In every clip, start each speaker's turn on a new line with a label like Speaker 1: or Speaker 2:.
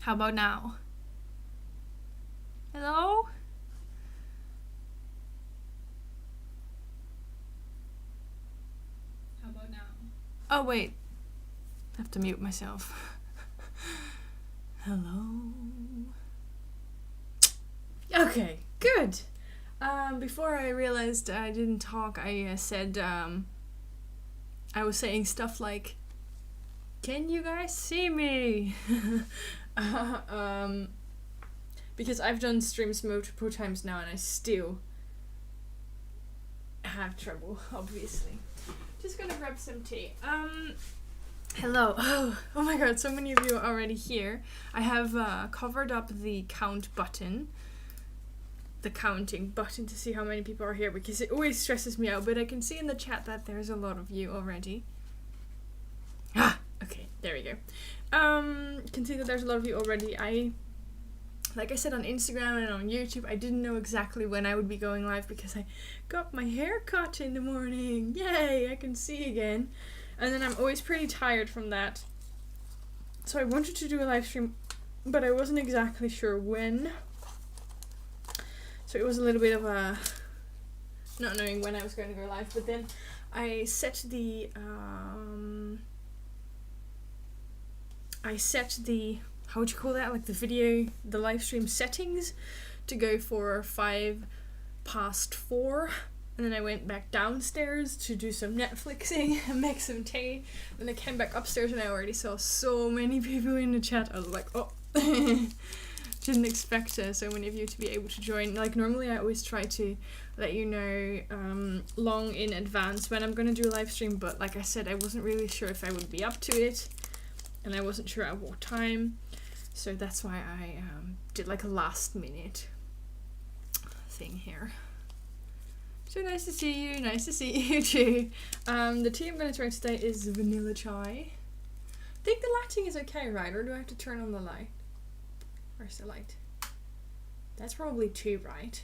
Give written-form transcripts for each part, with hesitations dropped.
Speaker 1: How about now? Hello? How about now? Oh wait, I have to mute myself. Hello? Okay, good. Before I realized I didn't talk, I said, I was saying stuff like, can you guys see me? Because I've done streams multiple times now and I still have trouble, obviously. Just gonna grab some tea. Hello. Oh my god, so many of you are already here. I have covered up the count button. The counting button to see how many people are here because it always stresses me out, but I can see in the chat that there's a lot of you already. Okay, there we go. Can see that there's a lot of you already. Like I said on Instagram and on YouTube, I didn't know exactly when I would be going live because I got my hair cut in the morning. Yay, I can see again. And then I'm always pretty tired from that. So I wanted to do a live stream, but I wasn't exactly sure when. So it was a little bit of a not knowing when I was going to go live, but then I set the how would you call that, like the live stream settings to go for 4:05, and then I went back downstairs to do some Netflixing and make some tea. Then I came back upstairs and I already saw so many people in the chat. I was like, oh. Didn't expect so many of you to be able to join. Like normally I always try to let you know long in advance when I'm gonna do a live stream, but like I said, I wasn't really sure if I would be up to it and I wasn't sure at what time, so that's why I did like a last minute thing here. So nice to see you, nice to see you too. The tea I'm gonna try today is vanilla chai. I think the lighting is okay, right? Or do I have to turn on the light? Where's the light? That's probably 2, right?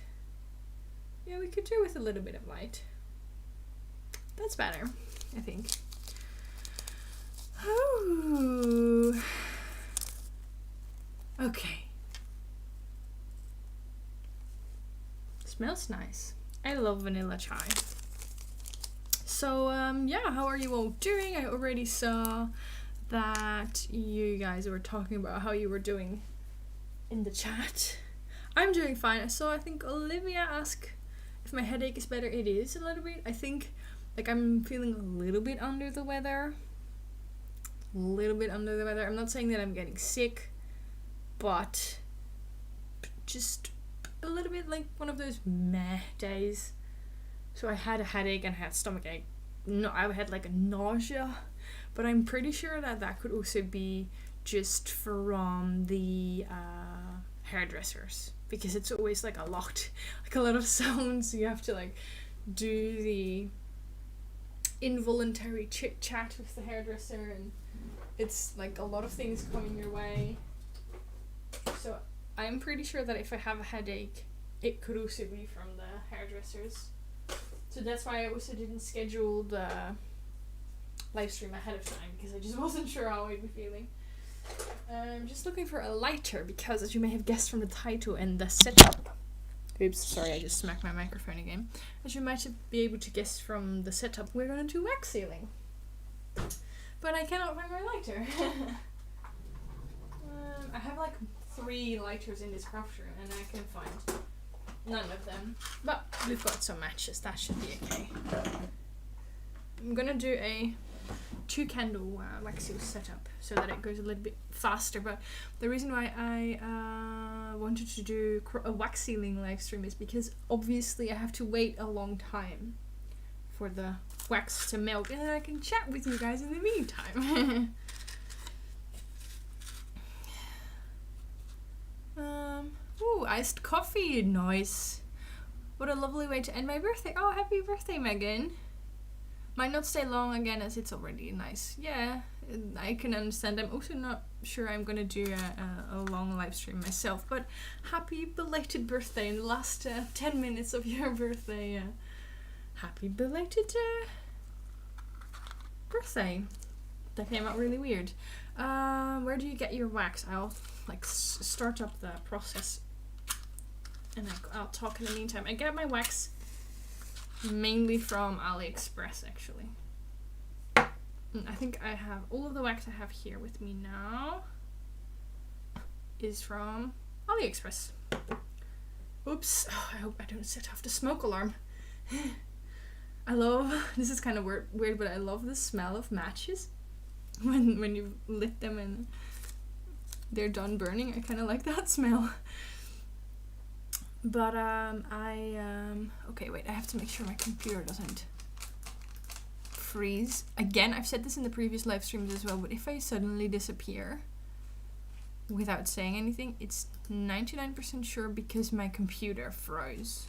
Speaker 1: Yeah, we could do with a little bit of light. That's better, I think. Oh. Okay. Smells nice. I love vanilla chai. So, yeah, how are you all doing? I already saw that you guys were talking about how you were doing in the chat. I'm doing fine. I think Olivia asked if my headache is better. It is a little bit. I think like I'm feeling a little bit under the weather. I'm not saying that I'm getting sick, but just a little bit like one of those meh days. So I had a headache and I had stomachache. No, I had like a nausea, but I'm pretty sure that could also be just from the hairdressers, because it's always like a lot of sounds. You have to like do the involuntary chit chat with the hairdresser, and it's like a lot of things coming your way. So I'm pretty sure that if I have a headache, it could also be from the hairdressers. So that's why I also didn't schedule the live stream ahead of time, because I just wasn't sure how I'd be feeling. I'm just looking for a lighter because, as you may have guessed from the title and the setup, oops, sorry, I just smacked my microphone again. As you might be able to guess from the setup, we're going to do wax sealing. But I cannot find my lighter. I have like 3 lighters in this craft room and I can find none of them. But we've got some matches, that should be okay. I'm gonna do a 2-candle wax seal setup so that it goes a little bit faster, but the reason why I wanted to do a wax sealing live stream is because obviously I have to wait a long time for the wax to melt, and then I can chat with you guys in the meantime. Ooh, iced coffee, nice. What a lovely way to end my birthday. Oh, happy birthday, Megan. Might not stay long again as it's already nice. Yeah, I can understand. I'm also not sure I'm gonna do a long live stream myself, but happy belated birthday in the last 10 minutes of your birthday. Happy belated birthday. That came out really weird. Where do you get your wax? I'll like start up the process, and I'll talk in the meantime. I get my wax mainly from AliExpress, actually. I think I have all of the wax I have here with me now is from AliExpress. Oops. Oh, I hope I don't set off the smoke alarm. I love, this is kind of weird, but I love the smell of matches when you lit them and they're done burning. I kind of like that smell. But okay, wait, I have to make sure my computer doesn't freeze. Again, I've said this in the previous live streams as well, but if I suddenly disappear without saying anything, it's 99% sure because my computer froze.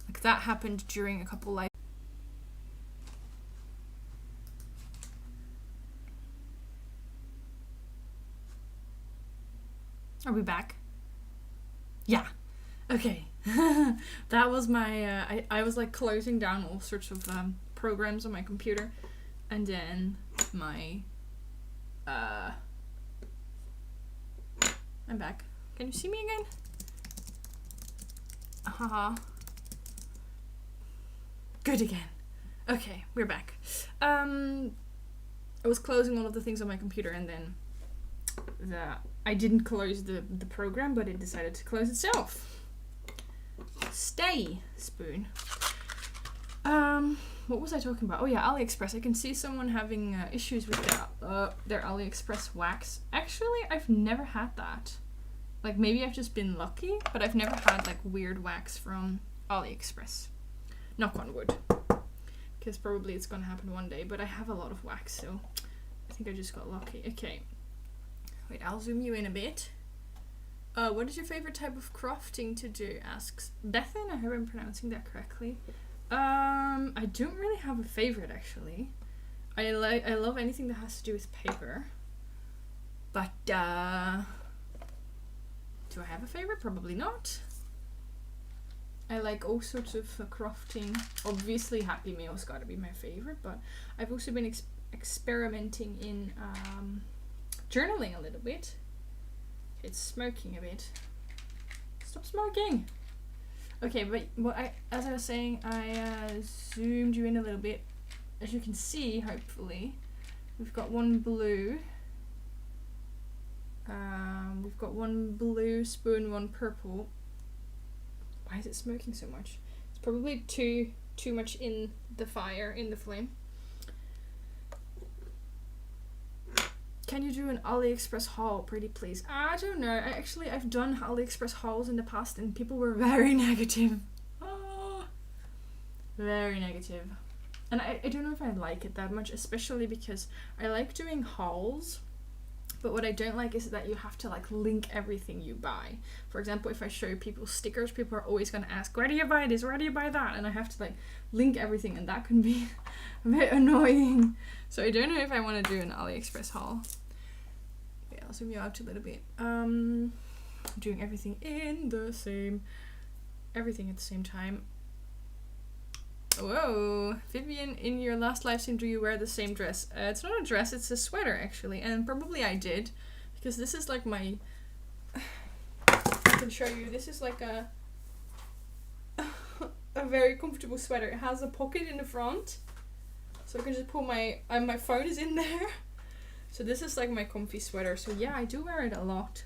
Speaker 1: Like that happened during a couple live. Are we back? Yeah. Okay. That was my I was like closing down all sorts of programs on my computer, and then my I'm back. Can you see me again? Haha. Good again. Okay, we're back. I was closing all of the things on my computer, and then I didn't close the program, but it decided to close itself. Stay, spoon. What was I talking about? Oh yeah, AliExpress. I can see someone having issues with their AliExpress wax. Actually, I've never had that. Like, maybe I've just been lucky, but I've never had like weird wax from AliExpress. Knock on wood. Because probably it's gonna happen one day, but I have a lot of wax, so I think I just got lucky. Okay. Wait, I'll zoom you in a bit. What is your favorite type of crafting to do? Asks Bethan. I hope I'm pronouncing that correctly. I don't really have a favorite, actually. I love anything that has to do with paper. But do I have a favorite? Probably not. I like all sorts of crafting. Obviously, Happy Meal's got to be my favorite, but I've also been experimenting in journaling a little bit. It's smoking a bit. Stop smoking! Okay, but as I was saying, I zoomed you in a little bit. As you can see, hopefully, we've got one blue. We've got one blue spoon, one purple. Why is it smoking so much? It's probably too much in the fire, in the flame. Can you do an AliExpress haul, pretty please? I don't know. I've done AliExpress hauls in the past and people were very negative. Oh, very negative. And I don't know if I like it that much, especially because I like doing hauls. But what I don't like is that you have to like link everything you buy. For example, if I show people stickers, people are always going to ask, where do you buy this? Where do you buy that? And I have to like link everything, and that can be a bit annoying. So I don't know if I want to do an AliExpress haul. Yeah, I'll zoom you out a little bit. Doing everything at the same time. Whoa, Vivian, in your last live stream, do you wear the same dress? It's not a dress, it's a sweater actually, and probably I did, because this is like my, I can show you, this is like a very comfortable sweater. It has a pocket in the front, so I can just pull my phone is in there. So this is like my comfy sweater, so yeah, I do wear it a lot.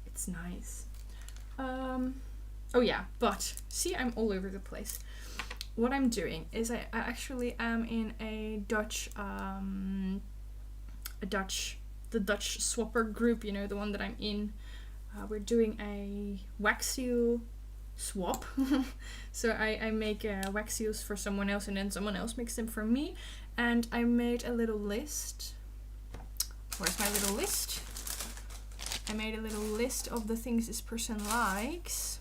Speaker 1: It's nice. Oh yeah, but see, I'm all over the place. What I'm doing is I actually am in the Dutch swapper group, you know, the one that I'm in. We're doing a wax seal swap. So I make wax seals for someone else, and then someone else makes them for me. And I made a little list. Where's my little list? I made a little list of the things this person likes.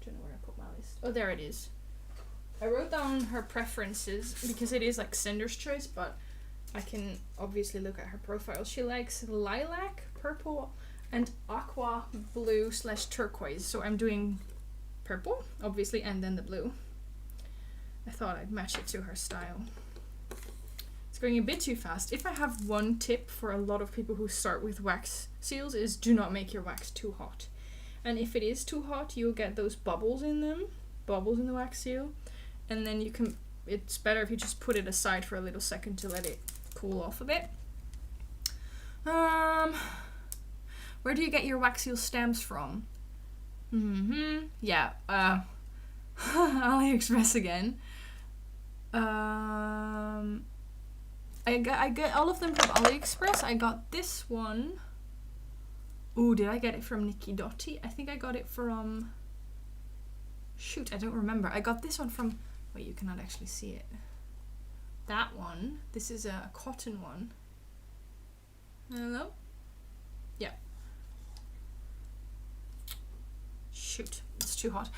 Speaker 1: I don't know where I put my list. Oh, there it is. I wrote down her preferences because it is like sender's choice, but I can obviously look at her profile. She likes lilac, purple, and aqua blue / turquoise. So I'm doing purple, obviously, and then the blue. I thought I'd match it to her style. It's It's going a bit too fast. If I have one tip for a lot of people who start with wax seals is do not make your wax too hot. And if it is too hot, you'll get those bubbles in them, bubbles in the wax seal. And then you can, it's better if you just put it aside for a little second to let it cool off a bit. Where do you get your wax seal stamps from? Yeah, AliExpress again. I get all of them from AliExpress. I got this one. Ooh, did I get it from Nikki Dotti? I think I got it from... Shoot, I don't remember. I got this one from... Wait, you cannot actually see it. That one. This is a cotton one. Hello? Yeah. Shoot, it's too hot.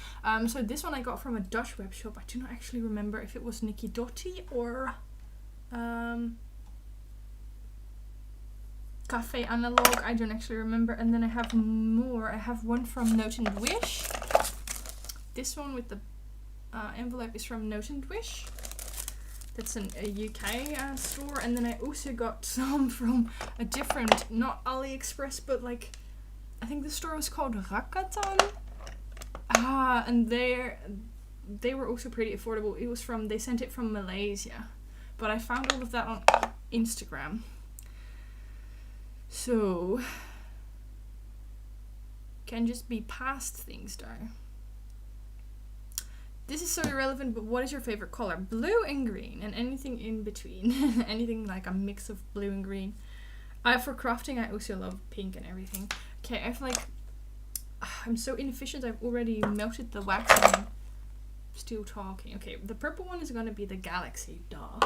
Speaker 1: So this one I got from a Dutch web shop. I do not actually remember if it was Nikki Dotti or Cafe Analog. I don't actually remember. And then I have more. I have one from Note and Wish. This one with the envelope is from Note and Wish. That's a UK store. And then I also got some from a different, not AliExpress, but like, I think the store was called Rakatan. And they were also pretty affordable. It was from, they sent it from Malaysia. But I found all of that on Instagram. So, can just be past things though. This is so irrelevant, but what is your favorite color? Blue and green, and anything in between. Anything like a mix of blue and green. For crafting, I also love pink and everything. Okay, I feel like I'm so inefficient. I've already melted the wax and I'm still talking. Okay, the purple one is going to be the Galaxy, duh.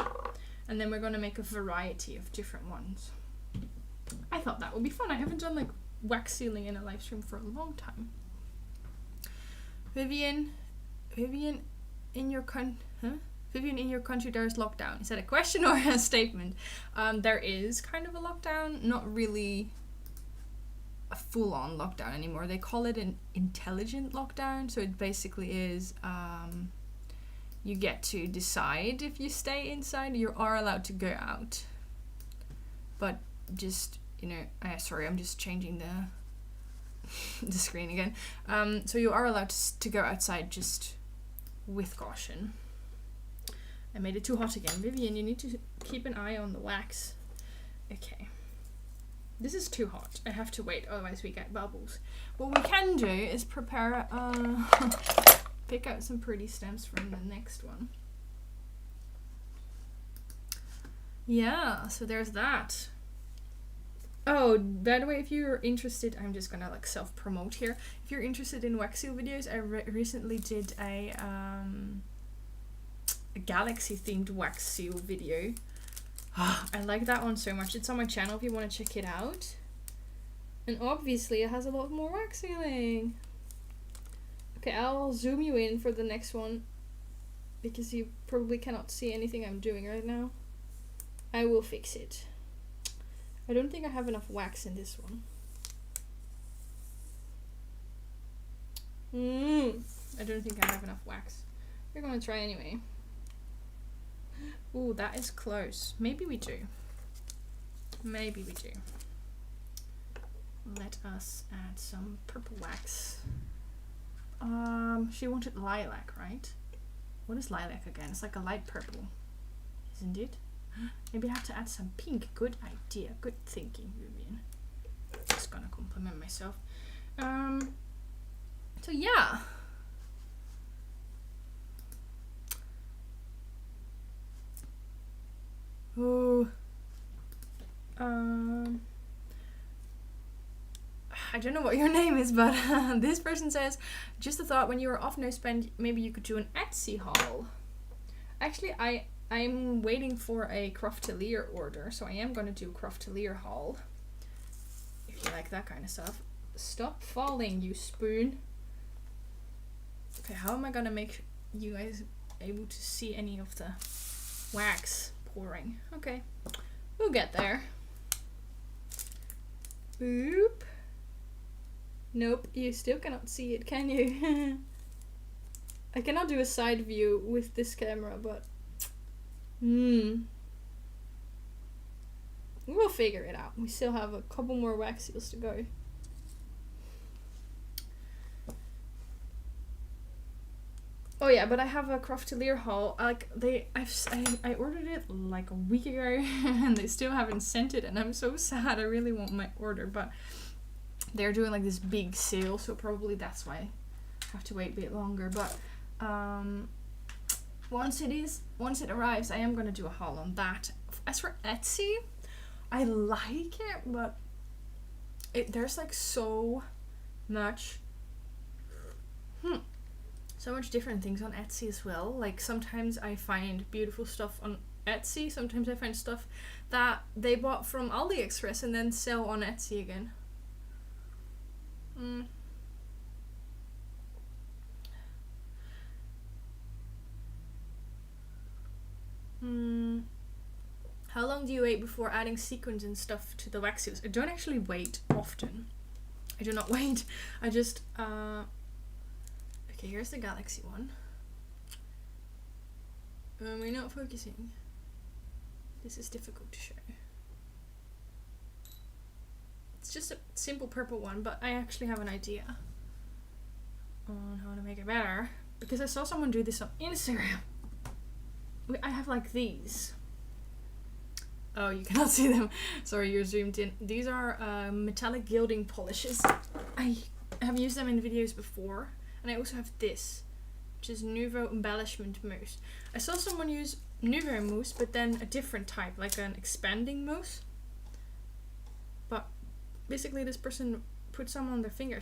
Speaker 1: And then we're going to make a variety of different ones. I thought that would be fun. I haven't done like wax sealing in a live stream for a long time. Vivian, in your Vivian, in your country there is lockdown. Is that a question or a statement? There is kind of a lockdown, not really a full-on lockdown anymore. They call it an intelligent lockdown. So it basically is you get to decide if you stay inside. You are allowed to go out, but just, you know, sorry, I'm just changing the screen again. So you are allowed to go outside, just with caution. I made it too hot again. Vivian, you need to keep an eye on the wax. Okay. This is too hot. I have to wait, otherwise we get bubbles. What we can do is prepare, pick out some pretty stems from the next one. Yeah, so there's that. Oh, by the way, if you're interested, I'm just gonna like self-promote here. If you're interested in wax seal videos, I recently did a galaxy-themed wax seal video. I like that one so much. It's on my channel if you want to check it out. And obviously it has a lot more wax sealing. Okay, I'll zoom you in for the next one because you probably cannot see anything I'm doing right now. I will fix it. I don't think I have enough wax in this one. I don't think I have enough wax. We're gonna try anyway. Ooh, that is close. Maybe we do. Maybe we do. Let us add some purple wax. She wanted lilac, right? What is lilac again? It's like a light purple, isn't it? Maybe I have to add some pink. Good idea. Good thinking, Vivian. Just gonna compliment myself. So yeah. Oh. I don't know what your name is, but this person says, just a thought, when you were off no spend, maybe you could do an Etsy haul. Actually, I'm waiting for a Craftelier order, so I am going to do Craftelier haul. If you like that kind of stuff. Stop falling, you spoon. Okay, how am I going to make you guys able to see any of the wax pouring? Okay, we'll get there. Boop. Nope, you still cannot see it, can you? I cannot do a side view with this camera, but we'll figure it out. We still have a couple more wax seals to go. Oh yeah, but I have a Craftelier haul. Like I ordered it like a week ago and they still haven't sent it, and I'm so sad. I really want my order, but they're doing like this big sale, so probably that's why I have to wait a bit longer. But once it arrives, I am gonna do a haul on that. As for Etsy, I like it, but there's like so much different things on Etsy as well. Like sometimes I find beautiful stuff on Etsy, sometimes I find stuff that they bought from AliExpress and then sell on Etsy again. How long do you wait before adding sequins and stuff to the wax seals? I don't actually wait often. I do not wait. I just okay, here's the Galaxy one. We're not focusing. This is difficult to show. It's just a simple purple one, but I actually have an idea on how to make it better, because I saw someone do this on Instagram. I have like these. Oh, you cannot see them. Sorry, you're zoomed in. These are metallic gilding polishes. I have used them in videos before. And I also have this, which is Nouveau Embellishment Mousse. I saw someone use Nouveau Mousse, but then a different type, like an expanding mousse. But basically this person put some on their finger.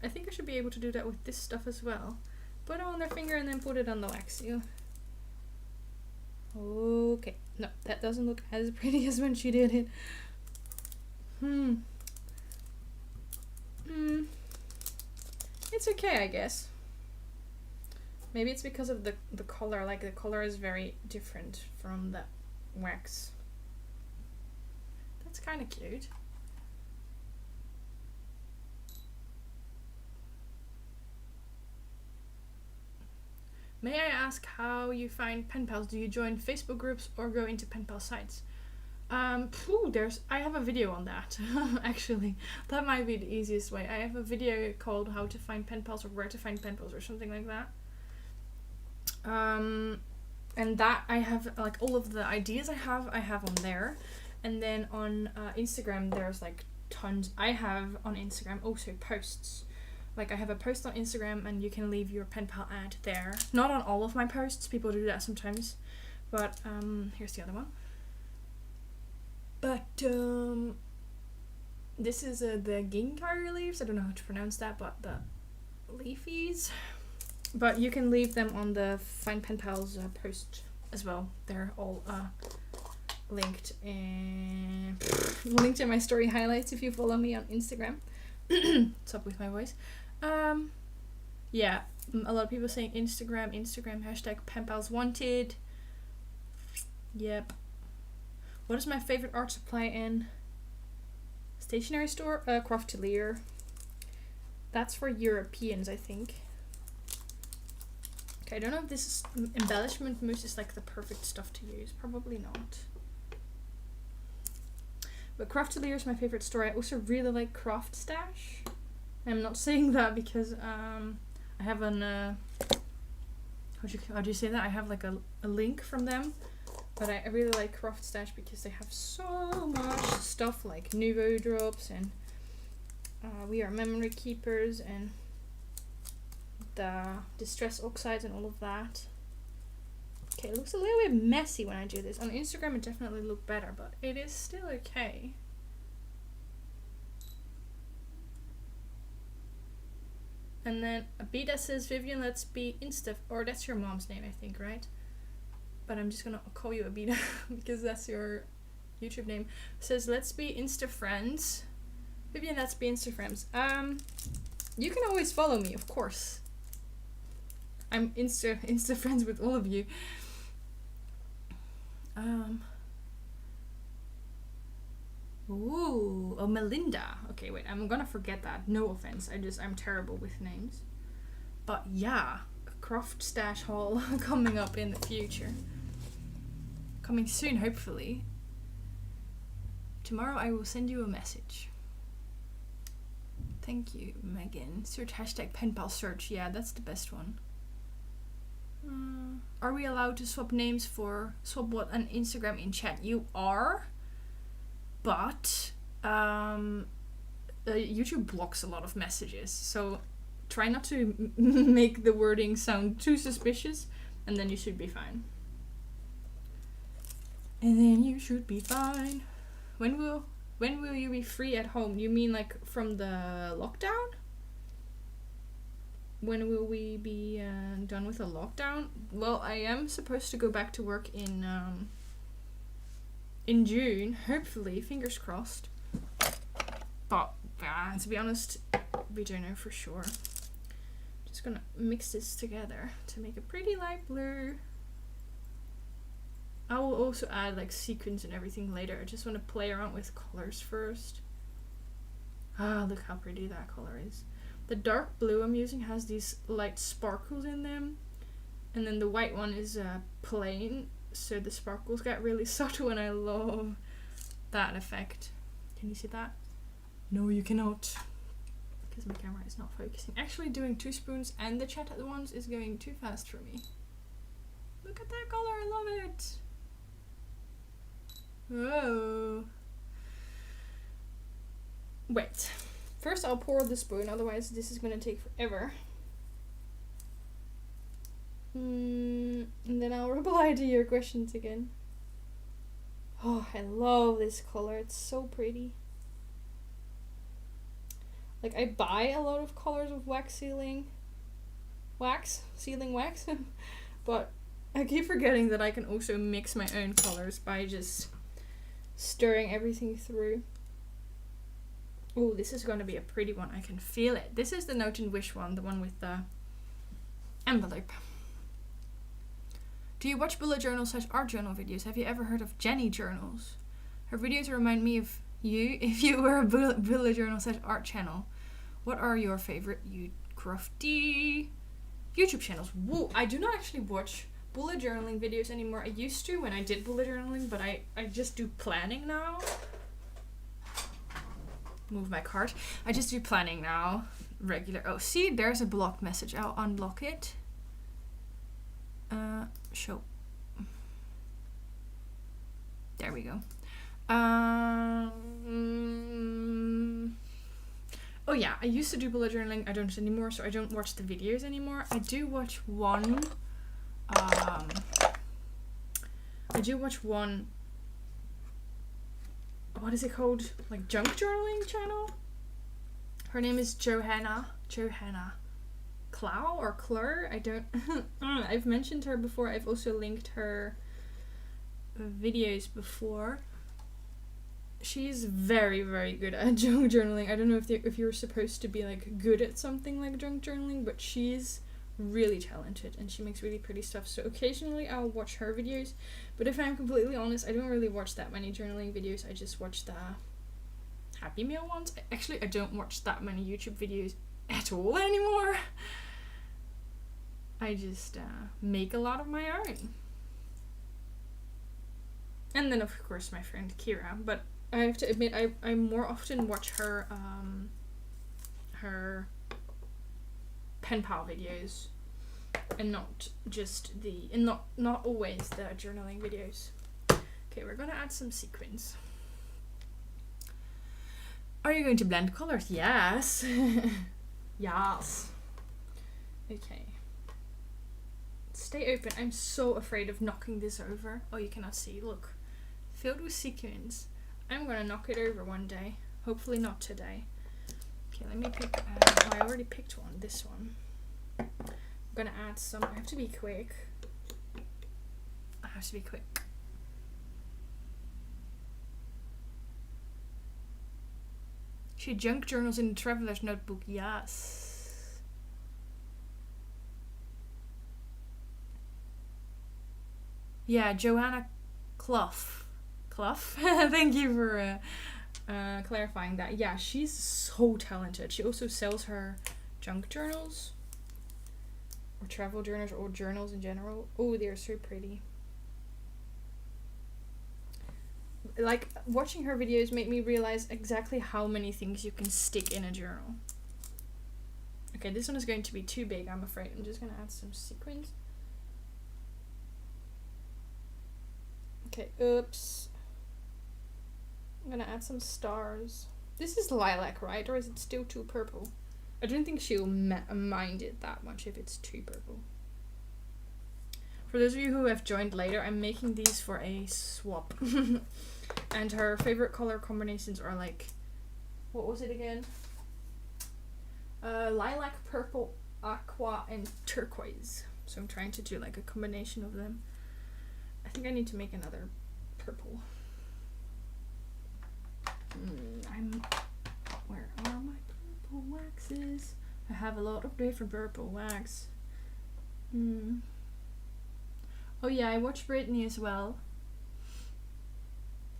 Speaker 1: I think I should be able to do that with this stuff as well. Put it on their finger and then put it on the wax seal. Okay. No, that doesn't look as pretty as when she did it. It's okay, I guess. Maybe it's because of the color. Like the color is very different from the wax. That's kind of cute. May I ask how you find pen pals? Do you join Facebook groups or go into pen pal sites? I have a video on that. Actually, that might be the easiest way. I have a video called how to find pen pals or where to find pen pals or something like that. And that I have like all of the ideas I have on there. And then on Instagram there's like tons. I have on Instagram also posts. Like I have a post on Instagram and you can leave your pen pal ad there. Not on all of my posts, people do that sometimes. But here's the other one. But this is the ginkgo leaves. I don't know how to pronounce that, but the leafies. But you can leave them on the Find Pen Pals post as well. They're all linked in my story highlights if you follow me on Instagram. What's up with my voice? Yeah, a lot of people saying Instagram hashtag pen pals wanted. Yep. What is my favorite art supply in? Stationery store? Craftelier. That's for Europeans, I think. Okay, I don't know if this embellishment mousse is like the perfect stuff to use. Probably not. But Craftelier is my favorite store. I also really like Craft Stash. I'm not saying that because I have an how do you say that? I have like a link from them. But I really like Craft Stash because they have so much stuff like Nouveau drops and We Are Memory Keepers and the Distress Oxides and all of that. Okay, it looks a little bit messy when I do this. On Instagram it definitely looked better, but it is still okay. And then Abida says, Vivian, let's be Insta, or that's your mom's name, I think, right? But I'm just gonna call you Abida because that's your YouTube name. Says, let's be Insta friends. Vivian, let's be Insta friends. You can always follow me, of course. I'm Insta friends with all of you. Ooh, oh, Melinda. Okay, wait, I'm gonna forget that. No offense, I'm terrible with names. But yeah, a Craft Stash haul coming up in the future. Coming soon, hopefully. Tomorrow I will send you a message. Thank you, Megan. Search hashtag pen pal search. Yeah, that's the best one. Are we allowed to swap names for Swapbot and Instagram in chat? You are, but YouTube blocks a lot of messages, so try not to make the wording sound too suspicious, and then you should be fine. And then you should be fine. When will you be free at home? You mean like from the lockdown? When will we be done with the lockdown? Well, I am supposed to go back to work in June, hopefully, fingers crossed. But to be honest, we don't know for sure. Just gonna mix this together to make a pretty light blue. I will also add like sequins and everything later. I just want to play around with colors first. Ah, look how pretty that color is. The dark blue I'm using has these light sparkles in them, and then the white one is plain, so the sparkles get really subtle, and I love that effect. Can you see that? No, you cannot, because my camera is not focusing. Actually, doing 2 spoons and the chat at once is going too fast for me. Look at that color, I love it. Whoa. Wait. First I'll pour the spoon, otherwise this is gonna take forever. And then I'll reply to your questions again. Oh, I love this color. It's so pretty. Like, I buy a lot of colors of sealing wax, but I keep forgetting that I can also mix my own colors by just stirring everything through. Oh, this is going to be a pretty one. I can feel it. This is the Note and Wish one, the one with the envelope. Do you watch bullet journal / art journal videos? Have you ever heard of Jenny journals? Her videos remind me of you if you were a bullet journal / art channel. What are your favorite crafty YouTube channels? Whoa, I do not actually watch bullet journaling videos anymore. I used to when I did bullet journaling, but I just do planning now. Move my cart. I just do planning now. Regular. Oh, see, there's a blocked message. I'll unblock it. Show. There we go. Oh yeah, I used to do bullet journaling. I don't anymore, so I don't watch the videos anymore. I do watch one. What is it called? Like junk journaling channel? Her name is Johanna Clow or Clur? I don't I've mentioned her before. I've also linked her videos before. She's very, very good at junk journaling. I don't know if you're supposed to be like good at something like junk journaling, but she's really talented and she makes really pretty stuff. So occasionally I'll watch her videos, but if I'm completely honest, I don't really watch that many journaling videos. I just watch the Happy Meal ones. Actually, I don't watch that many YouTube videos at all anymore. I just make a lot of my own. And then of course my friend Kira, but I have to admit I more often watch her pen pal videos and not just not always the journaling videos. Okay, we're gonna add some sequins. Are you going to blend colors? Yes. Yes. Okay. Stay open. I'm so afraid of knocking this over. Oh, you cannot see. Look. Filled with sequins. I'm gonna knock it over one day. Hopefully not today. Okay, let me pick. I already picked one. This one. I'm gonna add some. I have to be quick. She junk journals in the traveler's notebook. Yes. Yeah, Johanna Clough. Thank you for clarifying that. Yeah, she's so talented. She also sells her junk journals or travel journals or journals in general. Oh, they're so pretty. Like, watching her videos made me realize exactly how many things you can stick in a journal. Okay, this one is going to be too big, I'm afraid. I'm just going to add some sequins. Okay, oops. I'm going to add some stars. This is lilac, right? Or is it still too purple? I don't think she'll mind it that much if it's too purple. For those of you who have joined later, I'm making these for a swap. And her favorite color combinations are like, what was it again? Lilac, purple, aqua, and turquoise. So I'm trying to do like a combination of them. I think I need to make another purple. Where are my purple waxes? I have a lot of different purple wax. Oh yeah, I watch Britney as well.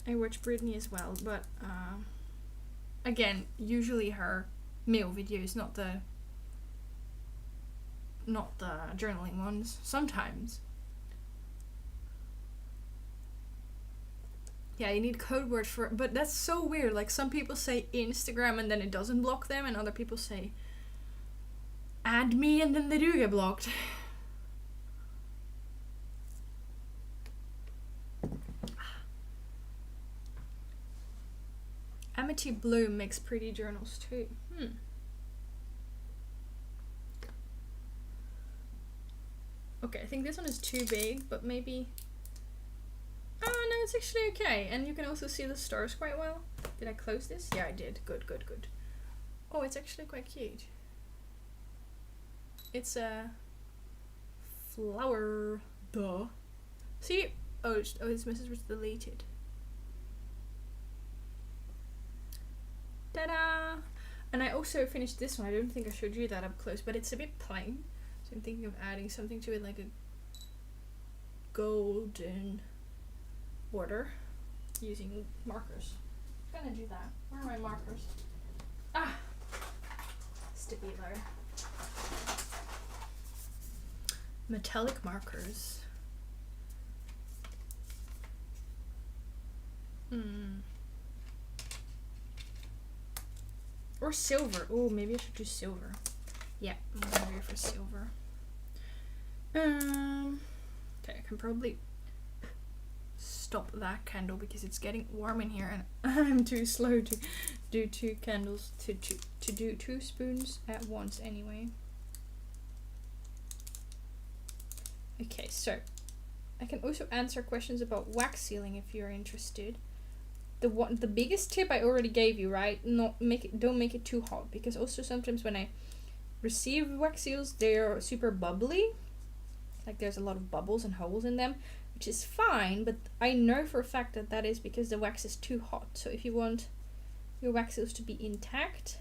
Speaker 1: But again, usually her meal videos, not the journaling ones. Sometimes. Yeah, you need code words for it, but that's so weird. Like, some people say Instagram and then it doesn't block them, and other people say add me and then they do get blocked. Amity Blue makes pretty journals too. Okay, I think this one is too big, but maybe... Oh no, it's actually okay. And you can also see the stars quite well. Did I close this? Yeah, I did. Good, good, good. Oh, it's actually quite cute. It's a flower. Duh. See? Oh, this message was deleted. Ta-da! And I also finished this one. I don't think I showed you that up close, but it's a bit plain. So I'm thinking of adding something to it, like a golden border using markers. I'm gonna do that. Where are my markers? Ah! Stabilo. Metallic markers. Or silver. Oh, maybe I should do silver. Yeah, I'm gonna go for silver. Okay, I can probably stop that candle because it's getting warm in here and I'm too slow to do 2 candles, to do 2 spoons at once anyway. Okay, so I can also answer questions about wax sealing if you're interested. The biggest tip I already gave you, right? Don't make it too hot, because also sometimes when I receive wax seals, they're super bubbly. Like, there's a lot of bubbles and holes in them, which is fine, but I know for a fact that that is because the wax is too hot. So if you want your wax seals to be intact,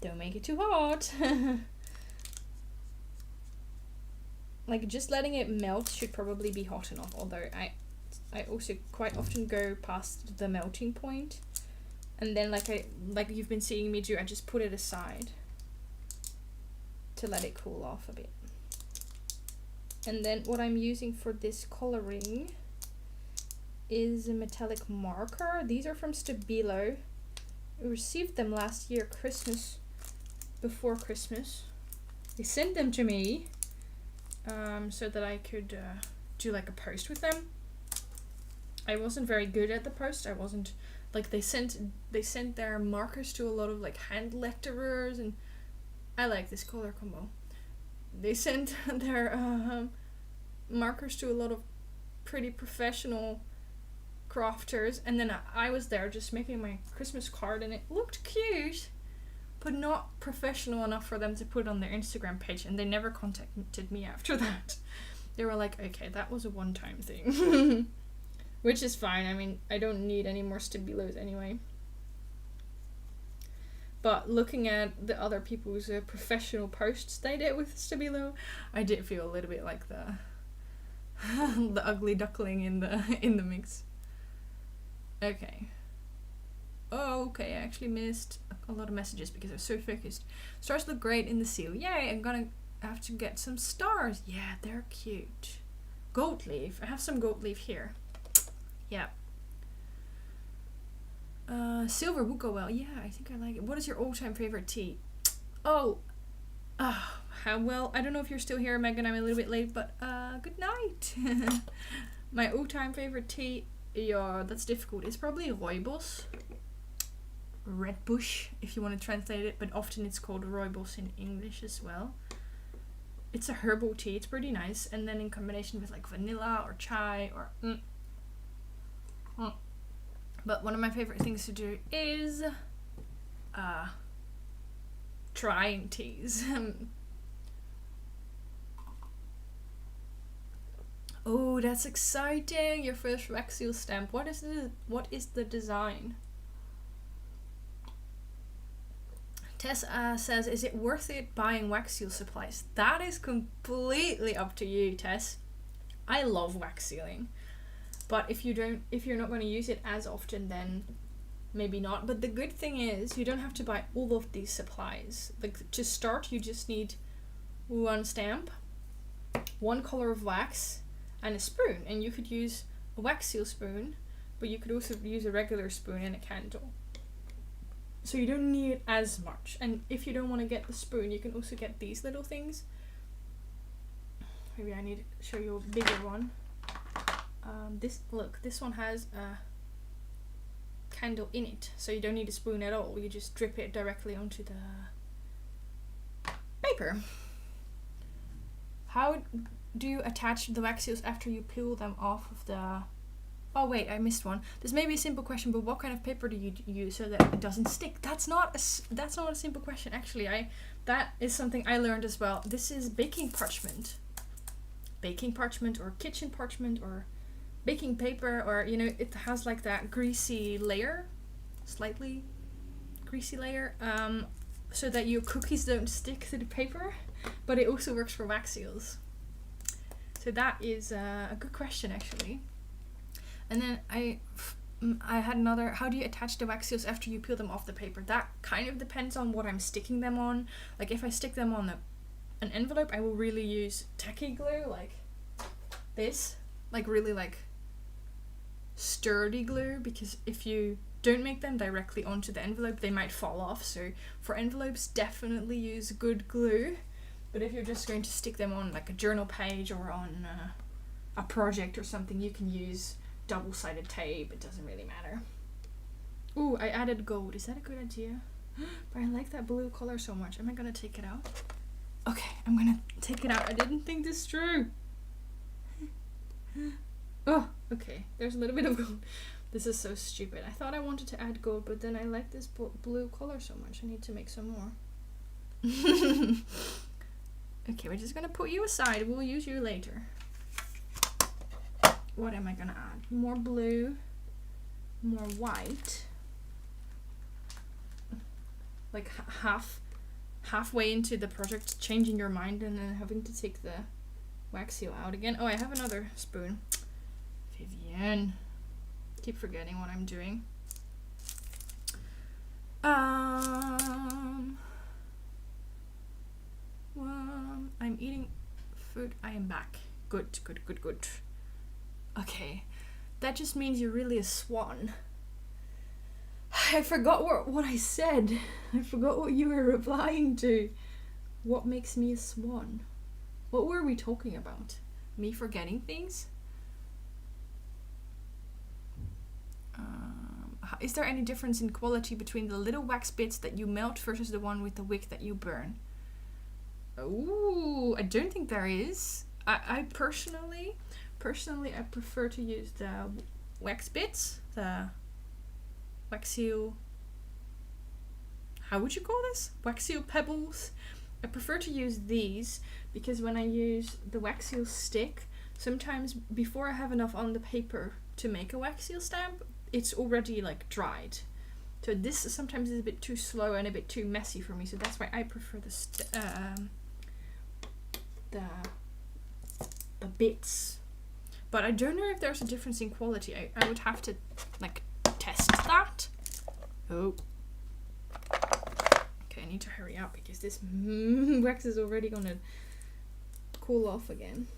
Speaker 1: don't make it too hot. Like, just letting it melt should probably be hot enough, although I also quite often go past the melting point, and then like you've been seeing me do, I just put it aside to let it cool off a bit. And then what I'm using for this coloring is a metallic marker. These are from Stabilo. I received them last year, before Christmas. They sent them to me so that I could do like a post with them. I wasn't very good at the post. I wasn't, like, they sent their markers to a lot of like hand letterers, and I like this color combo. They sent their markers to a lot of pretty professional crafters, and then I was there just making my Christmas card, and it looked cute, but not professional enough for them to put on their Instagram page, and they never contacted me after that. They were like, okay, that was a one-time thing. Which is fine. I mean, I don't need any more Stabilos anyway. But looking at the other people's professional posts they did with Stabilo, I did feel a little bit like the the ugly duckling in the mix. Okay. Oh, okay, I actually missed a lot of messages because I was so focused. Stars look great in the seal. Yay, I'm gonna have to get some stars. Yeah, they're cute. Gold leaf. I have some gold leaf here. Yeah, Silver would go well. Yeah, I think I like it. What is your all-time favorite tea? Oh, how well. I don't know if you're still here, Megan. I'm a little bit late, but good night. My all-time favorite tea, yeah, that's difficult. It's probably Rooibos. Red Bush, if you want to translate it, but often it's called Rooibos in English as well. It's a herbal tea. It's pretty nice, and then in combination with like vanilla or chai or. But one of my favorite things to do is trying teas. Oh, that's exciting! Your first wax seal stamp. What is the design? Tess says, is it worth it buying wax seal supplies? That is completely up to you, Tess. I love wax sealing. But if you're not going to use it as often, then maybe not. But the good thing is you don't have to buy all of these supplies. Like, to start, you just need one stamp, one color of wax, and a spoon. And you could use a wax seal spoon, but you could also use a regular spoon and a candle. So you don't need as much. And if you don't want to get the spoon, you can also get these little things. Maybe I need to show you a bigger one. This one has a candle in it, so you don't need a spoon at all. You just drip it directly onto the paper. How do you attach the wax seals after you peel them off of the... Oh wait, I missed one. This may be a simple question, but what kind of paper do you use so that it doesn't stick? That's not a simple question, actually. That is something I learned as well. This is baking parchment. Baking parchment or kitchen parchment or baking paper, or it has like that greasy layer, slightly greasy layer, so that your cookies don't stick to the paper, but it also works for wax seals. So that is a good question, actually. And then I had another, how do you attach the wax seals after you peel them off the paper? That kind of depends on what I'm sticking them on. Like, if I stick them on an envelope, I will really use tacky glue, like this, like really like sturdy glue, because if you don't make them directly onto the envelope, they might fall off. So for envelopes, definitely use good glue. But if you're just going to stick them on like a journal page or on a project or something, you can use double-sided tape. It doesn't really matter. Ooh, I added gold. Is that a good idea? But I like that blue color so much. Am I gonna take it out? Okay, I'm gonna take it out. I didn't think this through. Oh, okay. There's a little bit of gold. This is so stupid. I thought I wanted to add gold, but then I like this blue color so much. I need to make some more. Okay, we're just gonna put you aside. We'll use you later. What am I gonna add? More blue, more white. Like halfway into the project, changing your mind and then having to take the wax seal out again. Oh, I have another spoon. Vivian. Keep forgetting what I'm doing. I'm eating food. I am back. Good. Okay. That just means you're really a swan. I forgot what I said. I forgot what you were replying to. What makes me a swan? What were we talking about? Me forgetting things? Is there any difference in quality between the little wax bits that you melt versus the one with the wick that you burn? Ooh, I don't think there is. I personally, I prefer to use the wax bits, the wax seal. How would you call this? Wax seal pebbles. I prefer to use these because when I use the wax seal stick, sometimes before I have enough on the paper to make a wax seal stamp, it's already like dried. So this sometimes is a bit too slow and a bit too messy for me. So that's why I prefer the bits. But I don't know if there's a difference in quality. I would have to like test that. Oh. Okay, I need to hurry up because this wax is already gonna cool off again.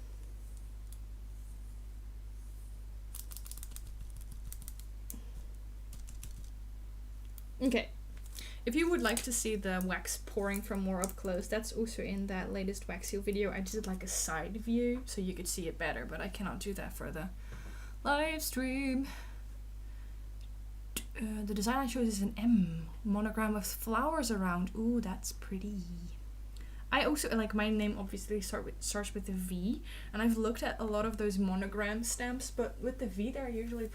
Speaker 1: Okay. If you would like to see the wax pouring from more up close, that's also in that latest wax seal video. I did like a side view so you could see it better, but I cannot do that for the live stream. The design I chose is an M monogram with flowers around. Ooh, that's pretty. I also like, my name obviously starts with a V, and I've looked at a lot of those monogram stamps, but with the V they're usually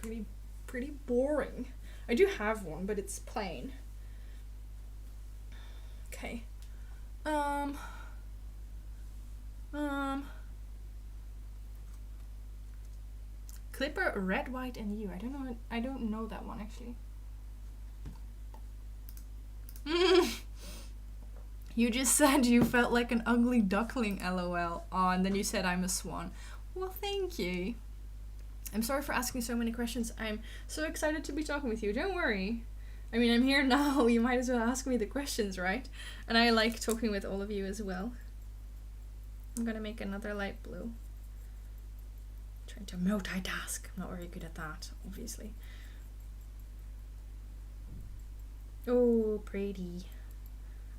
Speaker 1: pretty boring. I do have one, but it's plain. Okay. Clipper red, white, and you. I don't know that one actually. You just said you felt like an ugly duckling, lol. Oh, and then you said I'm a swan. Well, thank you. I'm sorry for asking so many questions. I'm so excited to be talking with you. Don't worry. I mean, I'm here now. You might as well ask me the questions, right? And I like talking with all of you as well. I'm gonna make another light blue. Trying to multitask. I'm not very good at that, obviously. Oh, pretty.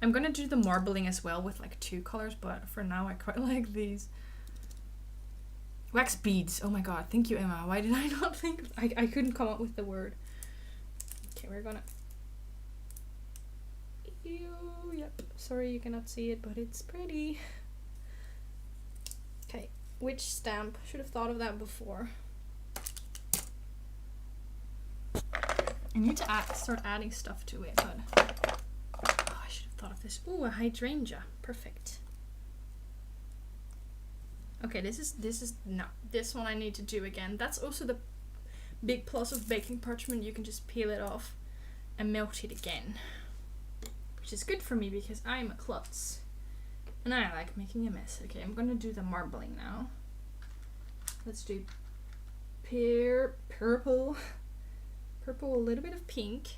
Speaker 1: I'm gonna do the marbling as well with like 2 colors, but for now I quite like these. Wax beads. Oh my god, thank you, Emma. Why did I not think? I couldn't come up with the word. Okay, we're gonna... Ew, yep. Sorry you cannot see it, but it's pretty. Okay, which stamp? Should have thought of that before. I need to start adding stuff to it, but... Oh, I should have thought of this. Ooh, a hydrangea. Perfect. Okay, this is no. This one I need to do again. That's also the big plus of baking parchment. You can just peel it off and melt it again. Which is good for me because I'm a klutz. And I like making a mess. Okay, I'm gonna do the marbling now. Let's do purple. Purple, a little bit of pink.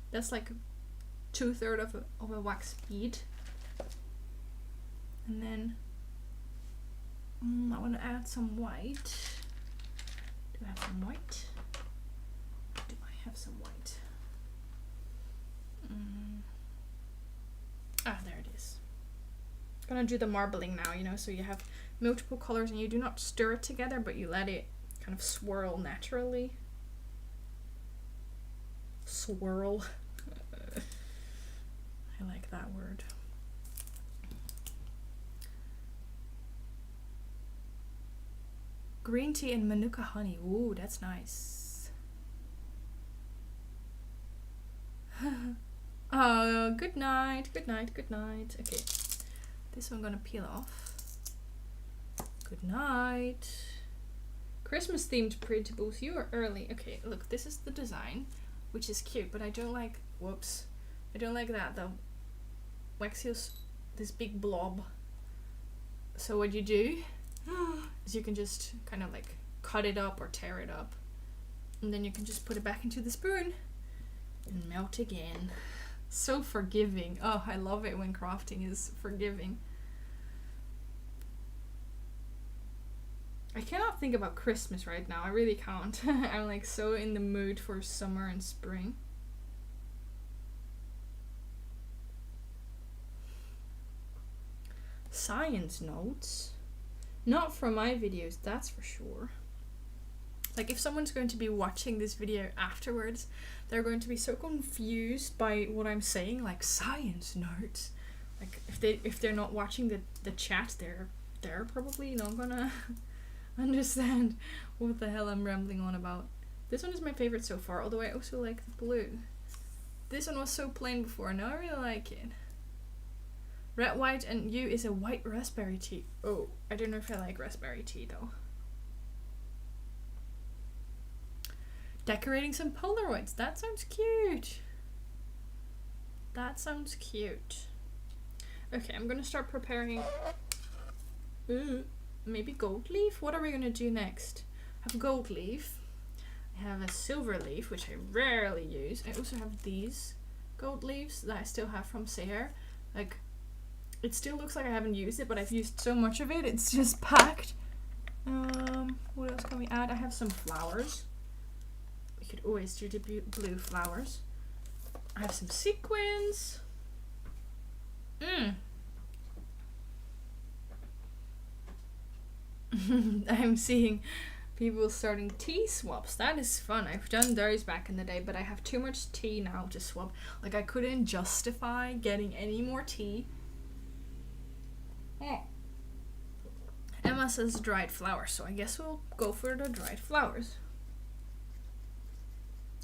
Speaker 1: That's like 2/3 of a wax bead. And then I want to add some white. Do I have some white? Do I have some white? Ah, there it is. I'm gonna do the marbling now, you know, so you have multiple colors and you do not stir it together, but you let it kind of swirl naturally. Swirl. I like that word. Green tea and manuka honey. Ooh, that's nice. Oh, good night, good night, good night. Okay, this one I'm gonna peel off. Good night. Christmas themed printables. You are early. Okay, look, this is the design, which is cute, but I don't like, whoops, I don't like that the wax seals, this big blob. So what you do is you can just kind of like cut it up or tear it up, and then you can just put it back into the spoon and melt again. So forgiving. Oh, I love it when crafting is forgiving. I cannot think about Christmas right now. I really can't. I'm like so in the mood for summer and spring. Science notes. Not from my videos, that's for sure. Like if someone's going to be watching this video afterwards, they're going to be so confused by what I'm saying, like science notes. Like if they're not watching the chat, they're probably not gonna understand what the hell I'm rambling on about. This one is my favorite so far, although I also like the blue. This one was so plain before, now I really like it. Red, white, and you is a white raspberry tea. Oh, I don't know if I like raspberry tea though. Decorating some Polaroids. That sounds cute. That sounds cute. Okay, I'm gonna start preparing. Ooh, maybe gold leaf? What are we gonna do next? I have gold leaf. I have a silver leaf, which I rarely use. I also have these gold leaves that I still have from Seher. Like, it still looks like I haven't used it, but I've used so much of it, it's just packed. What else can we add? I have some flowers. We could always do the blue flowers. I I have some sequins. I'm seeing people starting tea swaps. That is fun. I've done those back in the day, but I have too much tea now to swap. Like, I couldn't justify getting any more tea. Emma says dried flowers, so I guess we'll go for the dried flowers.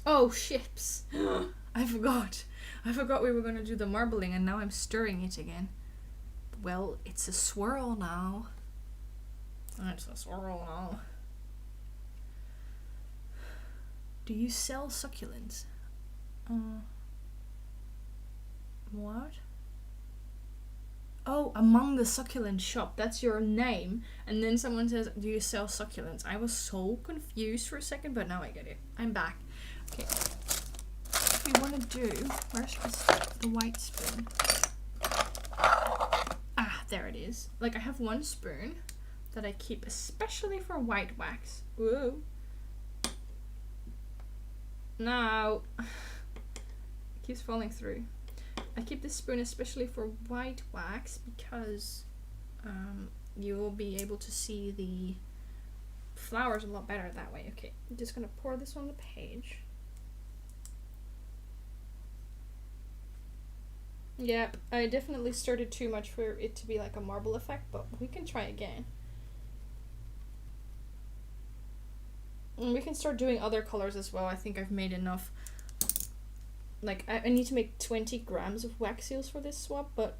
Speaker 1: Oh, ships. I forgot we were going to do the marbling, and now I'm stirring it again. Well, it's a swirl now. It's a swirl now. Do you sell succulents? What? Oh, among the succulent shop. That's your name. And then someone says, do you sell succulents? I was so confused for a second, but now I get it. I'm back. Okay. What we want to do, where's the white spoon? Ah, there it is. Like, I have one spoon that I keep especially for white wax. Whoa. Now, it keeps falling through. I keep this spoon especially for white wax because you will be able to see the flowers a lot better that way. Okay, I'm just gonna pour this on the page. Yep, I definitely stirred too much for it to be like a marble effect, but we can try again. And we can start doing other colors as well. I think I've made enough. Like, I need to make 20 grams of wax seals for this swap, but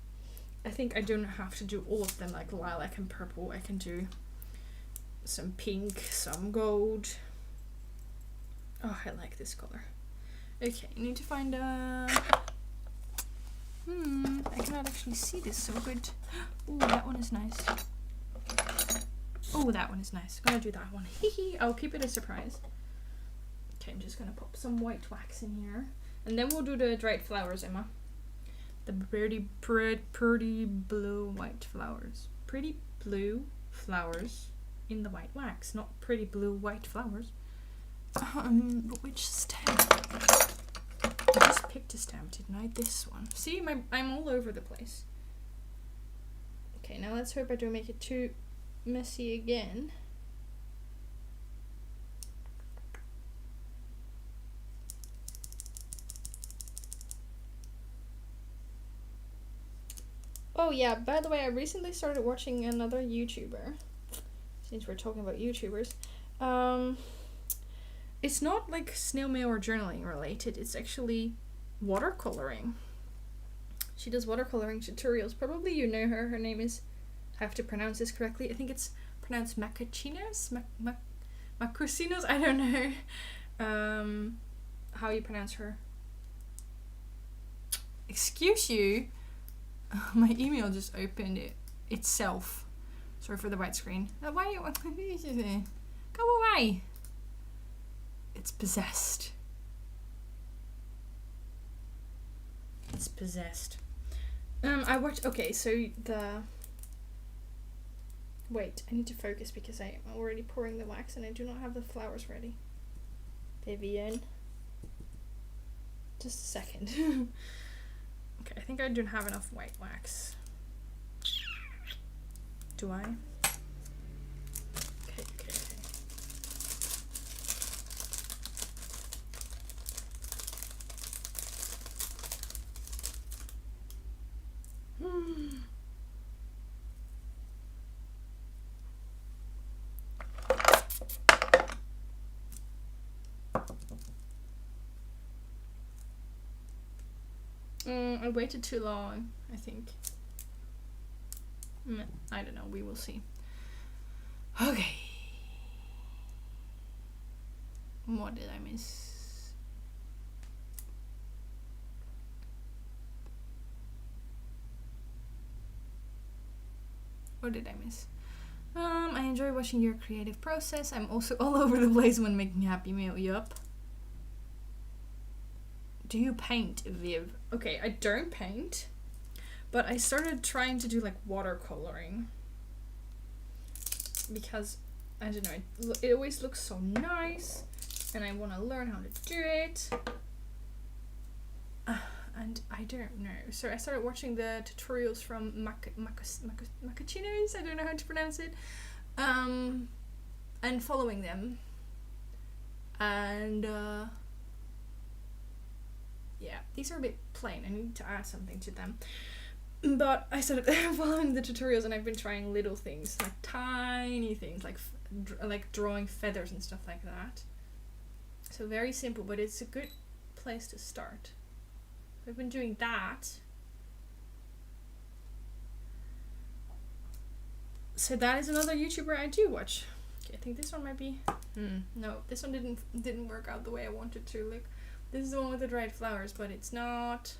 Speaker 1: I think I don't have to do all of them, like lilac and purple. I can do some pink, some gold. Oh, I like this color. Okay, I need to find a... I cannot actually see this so good. Oh, that one is nice. Oh, that one is nice. Gonna do that one. I'll keep it a surprise. Okay, I'm just gonna pop some white wax in here. And then we'll do the dried flowers, Emma. The pretty blue white flowers. Pretty blue flowers in the white wax. Not pretty blue white flowers. But which stamp? I just picked a stamp, didn't I? This one. See, I'm all over the place. Okay, now let's hope I don't make it too messy again. Oh yeah, by the way, I recently started watching another YouTuber, since we're talking about YouTubers. It's not like snail mail or journaling related, it's actually watercoloring. She does watercoloring tutorials. Probably you know her. Her name is, I have to pronounce this correctly, I think it's pronounced Macachinos? Macrosinos? I don't know how you pronounce her. Excuse you? My email just opened itself. Sorry for the white screen. Why? Go away. It's possessed. It's possessed. I watched. Okay, so the. Wait, I need to focus because I am already pouring the wax and I do not have the flowers ready. Vivian. Just a second. Okay, I think I don't have enough white wax. Do I? Okay. I waited too long, I think. I don't know, we will see. Okay. What did I miss? What did I miss? I enjoy watching your creative process. I'm also all over the place when making Happy Meal. Yup. Do you paint, Viv? Okay, I don't paint, but I started trying to do like watercoloring because I don't know, it always looks so nice and I want to learn how to do it. And I don't know. So I started watching the tutorials from Macchinos, I don't know how to pronounce it, and following them. And yeah, these are a bit plain. I need to add something to them. But I started following the tutorials, and I've been trying little things, like tiny things, like drawing feathers and stuff like that. So very simple, but it's a good place to start. I've been doing that. So that is another YouTuber I do watch. Okay, I think this one might be. No, this one didn't work out the way I wanted to. Look, this is the one with the dried flowers, but it's not.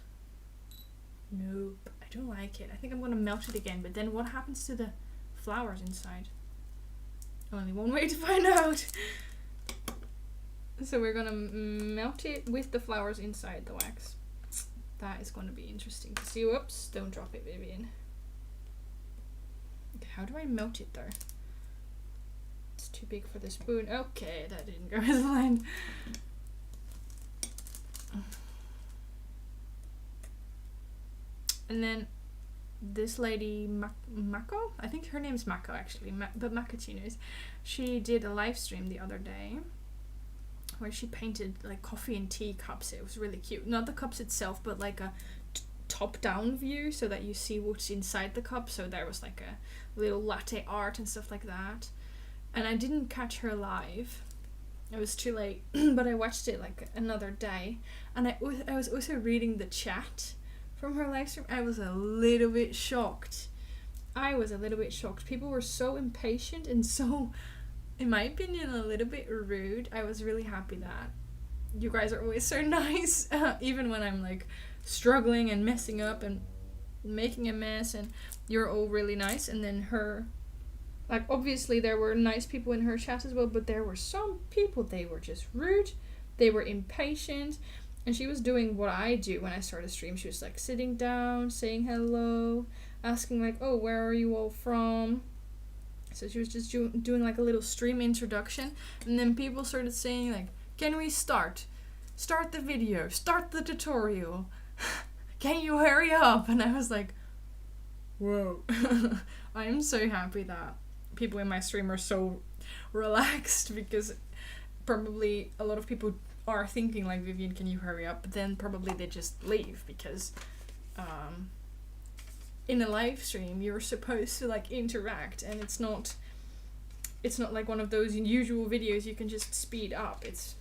Speaker 1: Nope, I don't like it. I think I'm gonna melt it again. But then what happens to the flowers inside? Only one way to find out. So we're gonna melt it with the flowers inside the wax. That is gonna be interesting to see. Whoops, don't drop it, Vivian. Okay, how do I melt it there? It's too big for the spoon. Okay, that didn't go as planned. And then this lady, Mako? I think her name's Mako actually, but Macchinos. She did a live stream the other day where she painted like coffee and tea cups. It was really cute. Not the cups itself, but like a top-down view so that you see what's inside the cup. So there was like a little latte art and stuff like that. And I didn't catch her live. It was too late, but I watched it like another day. And I was also reading the chat from her live stream. I was a little bit shocked. People were so impatient and so, in my opinion, a little bit rude. I was really happy that you guys are always so nice, even when I'm like struggling and messing up and making a mess, and you're all really nice. And then her, like, obviously there were nice people in her chat as well, but there were some people, they were just rude, they were impatient. And she was doing what I do when I start a stream. She was like sitting down, saying hello, asking like, oh, where are you all from? So she was just doing like a little stream introduction. And then people started saying like, can we start? Start the video, start the tutorial. Can you hurry up? And I was like, whoa. I am so happy that people in my stream are so relaxed, because probably a lot of people are thinking like, Vivian, can you hurry up? But then probably they just leave, because in a live stream you're supposed to like interact, and it's not like one of those usual videos you can just speed up. It's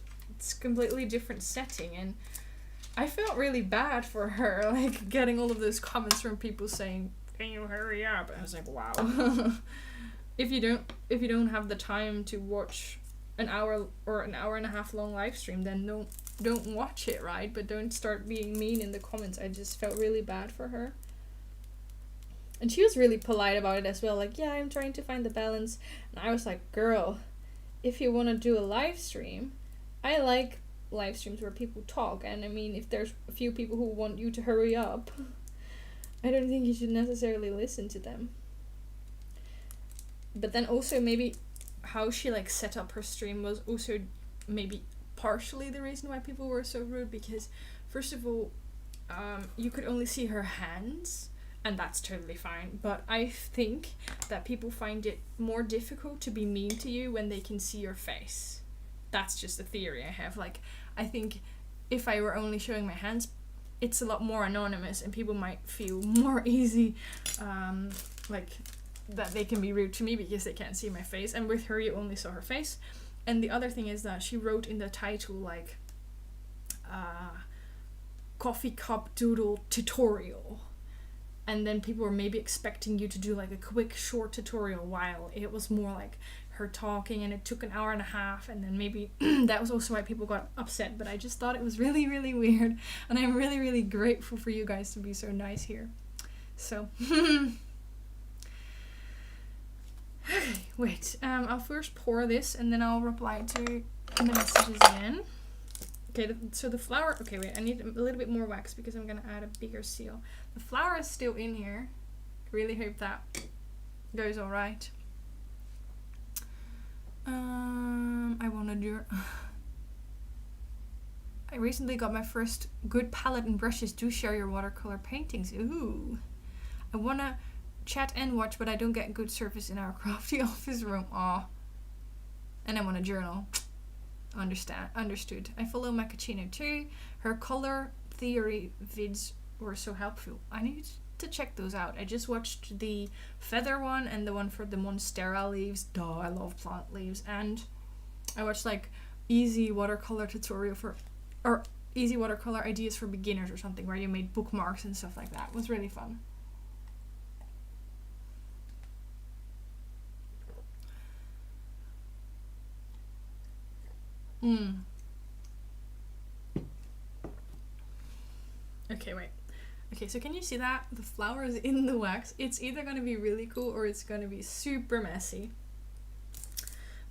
Speaker 1: completely different setting, and I felt really bad for her, like getting all of those comments from people saying, can you hurry up? And I was like, wow. if you don't have the time to watch an hour or an hour and a half long live stream, then don't watch it, right? But don't start being mean in the comments. I just felt really bad for her. And she was really polite about it as well, like, yeah, I'm trying to find the balance. And I was like, girl, if you want to do a live stream, I like live streams where people talk. And I mean, if there's a few people who want you to hurry up, I don't think you should necessarily listen to them. But then also maybe how she like set up her stream was also maybe partially the reason why people were so rude, because first of all, you could only see her hands, and that's totally fine, but I think that people find it more difficult to be mean to you when they can see your face. That's just a theory I have. Like, I think if I were only showing my hands, it's a lot more anonymous, and people might feel more easy like that they can be rude to me because they can't see my face. And with her, you only saw her face. And the other thing is that she wrote in the title like coffee cup doodle tutorial, and then people were maybe expecting you to do like a quick short tutorial, while it was more like her talking, and it took an hour and a half, and then maybe that was also why people got upset. But I just thought it was really, really weird, and I'm really, really grateful for you guys to be so nice here. So okay, wait, I'll first pour this, and then I'll reply to the messages again. Okay, so the flour, okay, wait, I need a little bit more wax because I'm gonna add a bigger seal. The flour is still in here. Really hope that goes alright. I wanna do I recently got my first good palette and brushes. Do share your watercolor paintings. Ooh. I want to chat and watch, but I don't get good service in our crafty office room. Aw. And I want a journal. Understood. I follow Macchiato too. Her color theory vids were so helpful. I need to check those out. I just watched the feather one and the one for the Monstera leaves. Duh, I love plant leaves. And I watched like easy watercolor tutorial or easy watercolor ideas for beginners or something, where you made bookmarks and stuff like that. It was really fun. Okay, wait. Okay, so can you see that? The flower is in the wax. It's either going to be really cool or it's going to be super messy.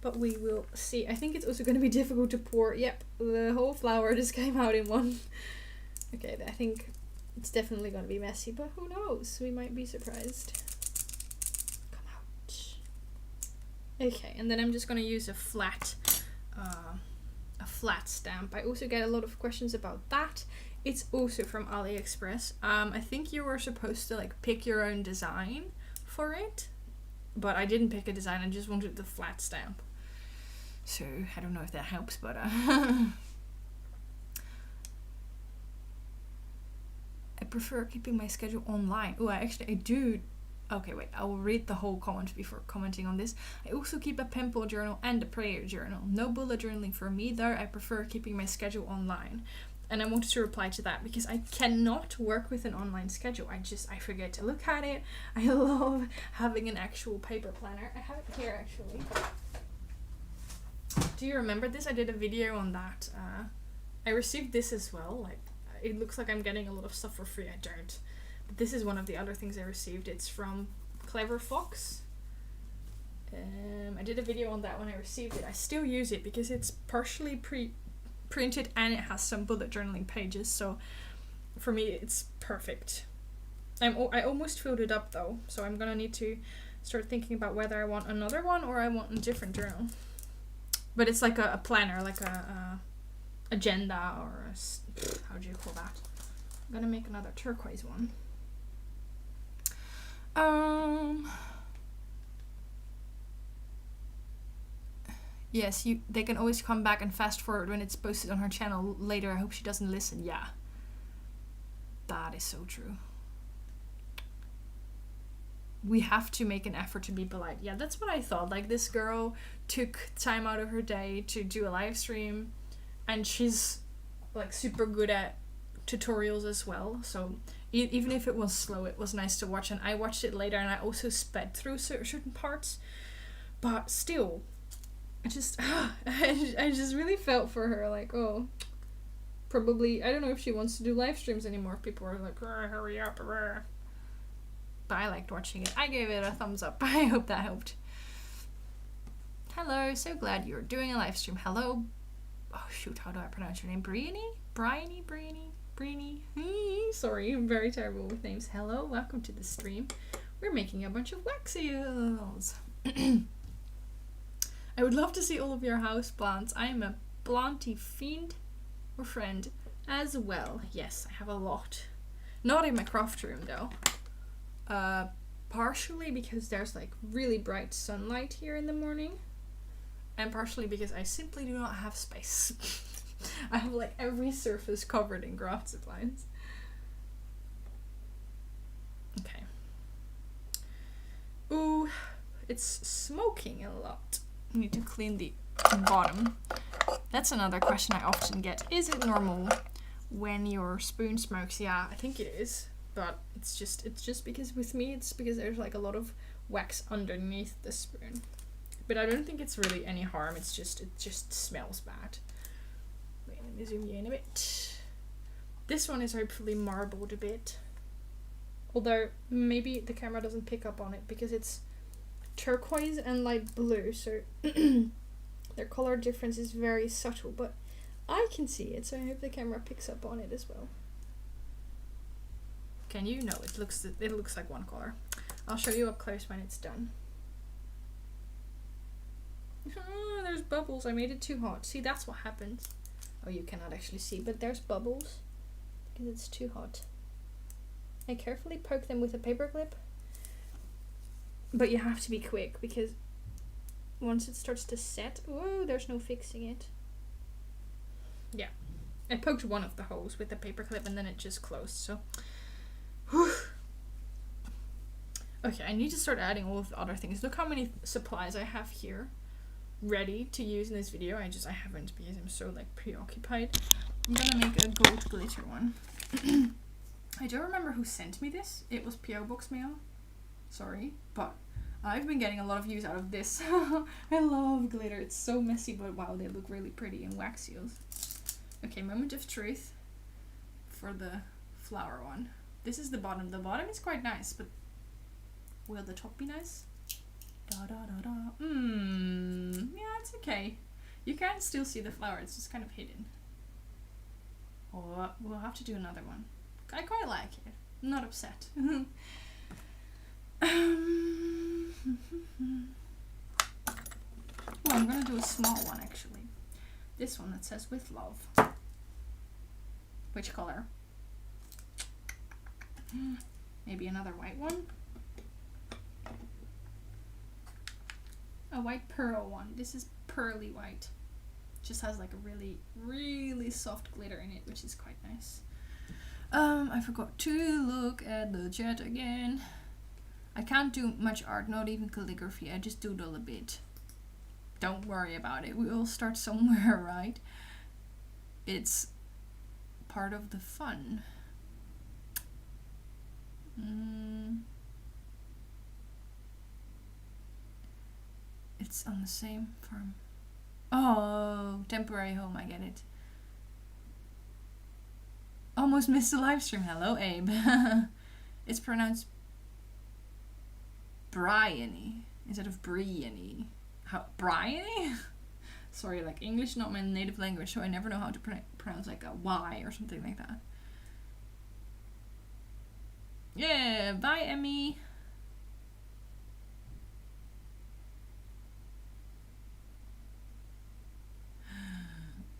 Speaker 1: But we will see. I think it's also going to be difficult to pour. Yep, the whole flower just came out in one. Okay, I think it's definitely going to be messy, but who knows? We might be surprised. Come out. Okay, and then I'm just going to use a flat stamp. I also get a lot of questions about that. It's also from AliExpress. I think you were supposed to like pick your own design for it, but I didn't pick a design. I just wanted the flat stamp. So I don't know if that helps, but I prefer keeping my schedule online. Oh, I do. Okay, wait, I will read the whole comment before commenting on this. I also keep a pencil journal and a prayer journal. No bullet journaling for me though. I prefer keeping my schedule online. And I wanted to reply to that because I cannot work with an online schedule. I forget to look at it. I love having an actual paper planner. I have it here actually. Do you remember this? I did a video on that. I received this as well. Like, it looks like I'm getting a lot of stuff for free. I don't. But this is one of the other things I received. It's from Clever Fox. I did a video on that when I received it. I still use it because it's partially printed and it has some bullet journaling pages. So for me, it's perfect. I almost filled it up though. So I'm going to need to start thinking about whether I want another one or I want a different journal. But it's like a planner, like a agenda or how do you call that? I'm going to make another turquoise one. Yes, they can always come back and fast forward when it's posted on her channel later. I hope she doesn't listen. Yeah. That is so true. We have to make an effort to be polite. Yeah, that's what I thought. Like, this girl took time out of her day to do a live stream, and she's like super good at tutorials as well. So even if it was slow, it was nice to watch, and I watched it later and I also sped through certain parts, but still I just really felt for her, like, oh, probably, I don't know if she wants to do live streams anymore. People are like, hurry up, but I liked watching it. I gave it a thumbs up. I hope that helped. Hello, so glad you're doing a live stream. Hello, oh shoot, how do I pronounce your name? Briony? Sorry, I'm very terrible with names. Hello, welcome to the stream. We're making a bunch of wax seals. I would love to see all of your house plants. I am a planty fiend or friend as well. Yes, I have a lot. Not in my craft room though. Partially because there's like really bright sunlight here in the morning, and partially because I simply do not have space. I have like every surface covered in craft supplies. Okay. Ooh, it's smoking a lot. I need to clean the bottom. That's another question I often get. Is it normal when your spoon smokes? Yeah, I think it is. But it's just because with me, it's because there's like a lot of wax underneath the spoon. But I don't think it's really any harm. It just smells bad. Wait, let me zoom you in a bit. This one is hopefully marbled a bit. Although maybe the camera doesn't pick up on it because it's turquoise and light blue, so their color difference is very subtle, but I can see it, so I hope the camera picks up on it as well. Can you? No, it looks like one color. I'll show you up close when it's done. Oh, there's bubbles. I made it too hot. See, that's what happens. Oh, you cannot actually see, but there's bubbles because it's too hot. I carefully poke them with a paper clip, but you have to be quick because once it starts to set, whoa, there's no fixing it. Yeah, I poked one of the holes with the paper clip and then it just closed, so whew. Okay, I need to start adding all of the other things. Look how many supplies I have here ready to use in this video. I haven't because I'm so like preoccupied. I'm gonna make a gold glitter one. I don't remember who sent me this. It was PO Box mail. Sorry, but I've been getting a lot of use out of this. I love glitter. It's so messy, but wow, they look really pretty in wax seals. Okay, moment of truth for the flower one. This is the bottom. The bottom is quite nice, but will the top be nice? Da da da da. Yeah, it's okay. You can still see the flower. It's just kind of hidden. Oh, we'll have to do another one. I quite like it. I'm not upset. Well, I'm gonna do a small one actually. This one that says with love. Which color? Maybe another white one? A white pearl one. This is pearly white. Just has like a really, really soft glitter in it, which is quite nice. I forgot to look at the chat again. I can't do much art, not even calligraphy. I just doodle a bit. Don't worry about it. We all start somewhere, right? It's part of the fun. It's on the same farm. Oh, temporary home, I get it. Almost missed the live stream. Hello, Abe. It's pronounced Bryony instead of Briany. How Bryony? Sorry, like English not my native language, so I never know how to pronounce like a Y or something like that. Yeah, bye Emmy.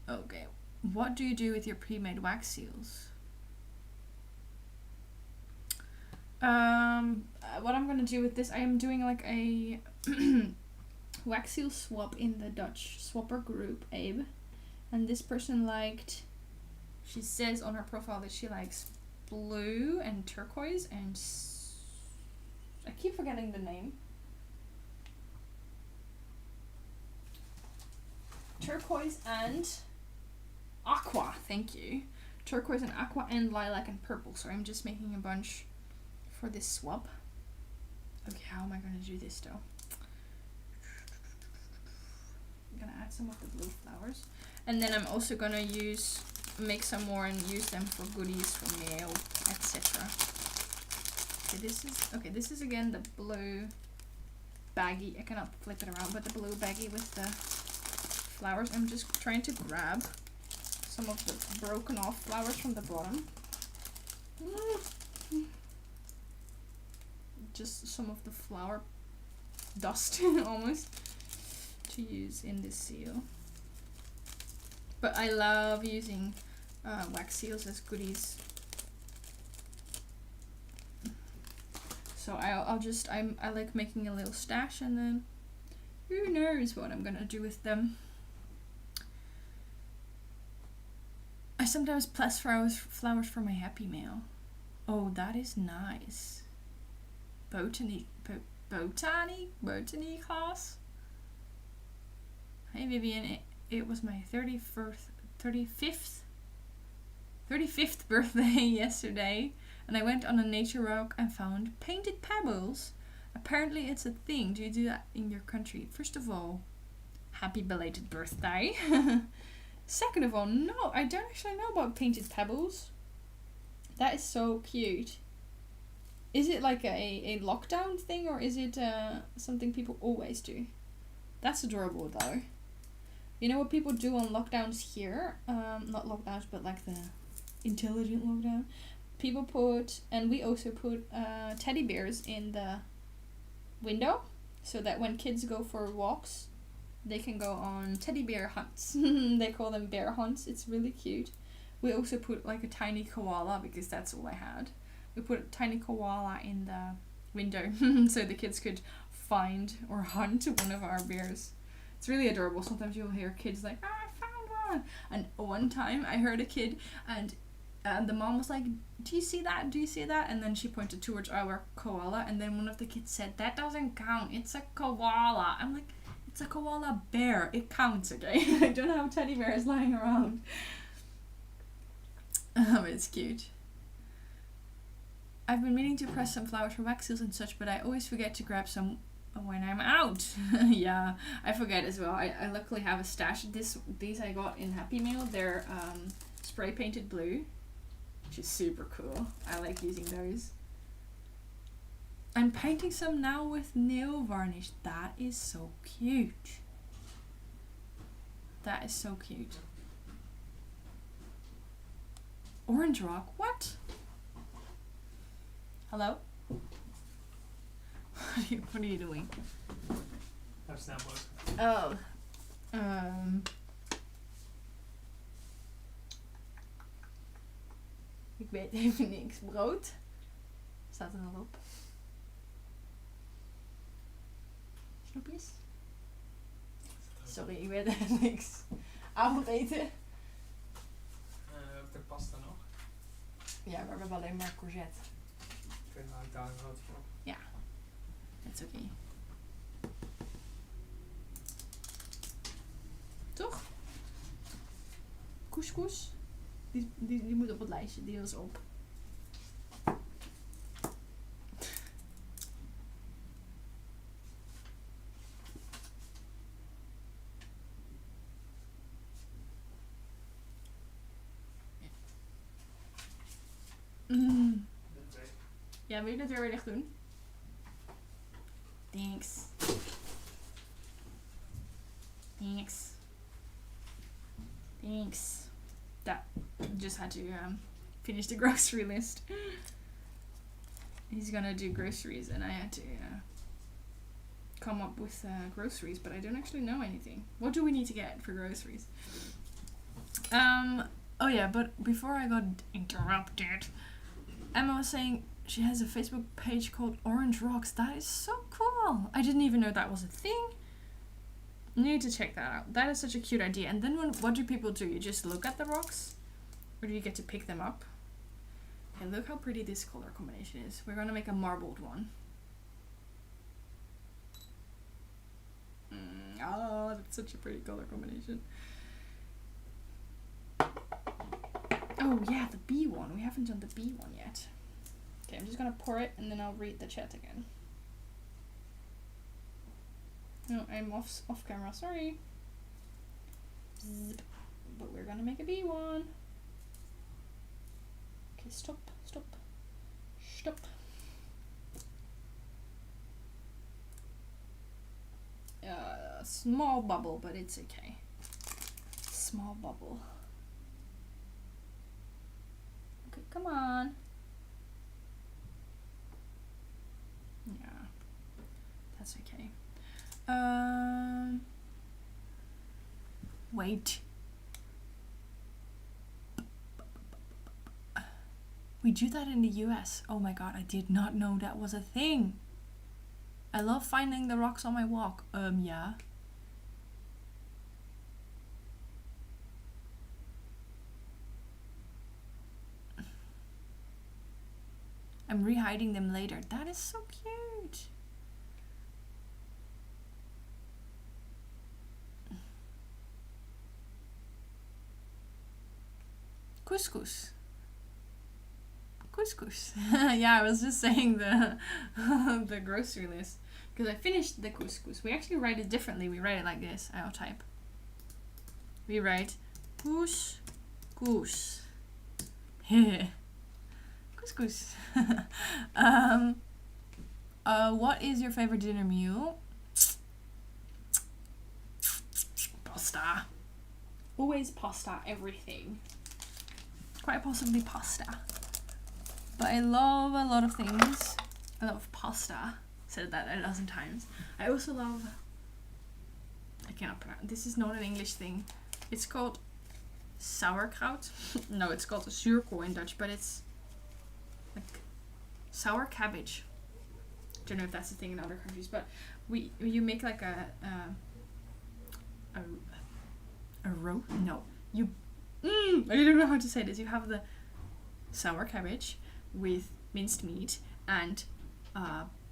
Speaker 1: Okay, what do you do with your pre-made wax seals? What I'm gonna do with this, I am doing like a wax seal swap in the Dutch swapper group, Abe. And this person liked, she says on her profile that she likes blue and turquoise and I keep forgetting the name. Turquoise and aqua, thank you. Turquoise and aqua and lilac and purple. So I'm just making a bunch for this swap. Okay, how am I going to do this though? I'm going to add some of the blue flowers. And then I'm also going to make some more and use them for goodies, for mail, etc. Okay, this is again the blue baggie. I cannot flip it around, but the blue baggie with the flowers. I'm just trying to grab some of the broken off flowers from the bottom. Just some of the flower dust almost to use in this seal. But I love using wax seals as goodies. So I like making a little stash and then who knows what I'm gonna do with them. I sometimes press flowers for my Happy Mail. Oh, that is nice. Botany class. Hey Vivian, it was my 35th birthday yesterday, and I went on a nature walk and found painted pebbles. Apparently it's a thing. Do you do that in your country? First of all, happy belated birthday. Second of all, no, I don't actually know about painted pebbles. That is so cute. Is it like a lockdown thing, or is it something people always do? That's adorable though. You know what people do on lockdowns here? Not lockdowns, but like the intelligent lockdown. People put, and we also put teddy bears in the window, so that when kids go for walks, they can go on teddy bear hunts. They call them bear hunts. It's really cute. We also put like a tiny koala, because that's all I had. We put a tiny koala in the window so the kids could find or hunt one of our bears. It's really adorable. Sometimes you'll hear kids like, "Ah, I found one." And one time I heard a kid, and the mom was like, "Do you see that? Do you see that?" And then she pointed towards our koala, and then one of the kids said, "That doesn't count. It's a koala." I'm like, "It's a koala bear. It counts, okay?" I don't have teddy bears lying around. It's cute. I've been meaning to press some flowers for wax seals and such, but I always forget to grab some when I'm out. Yeah, I forget as well. I luckily have a stash. These I got in Happy Meal. They're spray painted blue, which is super cool. I like using those. I'm painting some now with nail varnish. That is so cute. That is so cute. Orange rock? What? Hello? What are you doing?
Speaker 2: Have snapboard.
Speaker 1: Oh. Ik weet even niks. Brood? Staat er nog op? Snoepjes? Sorry, ik weet even niks. Avondeten?
Speaker 2: Heb ik pasta nog?
Speaker 1: Ja, maar we hebben alleen maar courgette.
Speaker 2: Ik haal ik daar een brood voor.
Speaker 1: Ja, dat is oké. Toch? Couscous? Die moet op het lijstje, die is op. Ja, wil je dat weer dicht doen? Thanks. Thanks. Thanks. That just had to finish the grocery list. He's gonna do groceries, and I had to come up with groceries, but I don't actually know anything. What do we need to get for groceries? Oh yeah, but before I got interrupted, Emma was saying she has a Facebook page called Orange Rocks. That is so cool. I didn't even know that was a thing. You need to check that out. That is such a cute idea. And then what do people do? You just look at the rocks? Or do you get to pick them up? Okay, look how pretty this color combination is. We're gonna make a marbled one. Oh, that's such a pretty color combination. Oh yeah, the B one. We haven't done the B one yet. Okay, I'm just gonna pour it and then I'll read the chat again. No, I'm off camera, sorry. Zip. But we're gonna make a B one. Okay, stop. Small bubble, but it's okay. Small bubble. Okay, come on. Yeah, that's okay. Wait. We do that in the US. Oh my god, I did not know that was a thing. I love finding the rocks on my walk. Yeah. I'm re-hiding them later. That is so cute. Couscous. Yeah, I was just saying the the grocery list because I finished the couscous. We actually write it differently. We write it like this. I'll type. We write couscous. Couscous. What is your favorite dinner meal? Pasta. Always pasta, everything. Quite possibly pasta. But I love a lot of things. I love pasta. Said that a dozen times. I also love I cannot pronounce. This is not an English thing. It's called sauerkraut. No, it's called zuurkool in Dutch, but it's like sour cabbage. Don't know if that's a thing in other countries, but you make like a roe. No, you. I don't know how to say this. You have the sour cabbage with minced meat and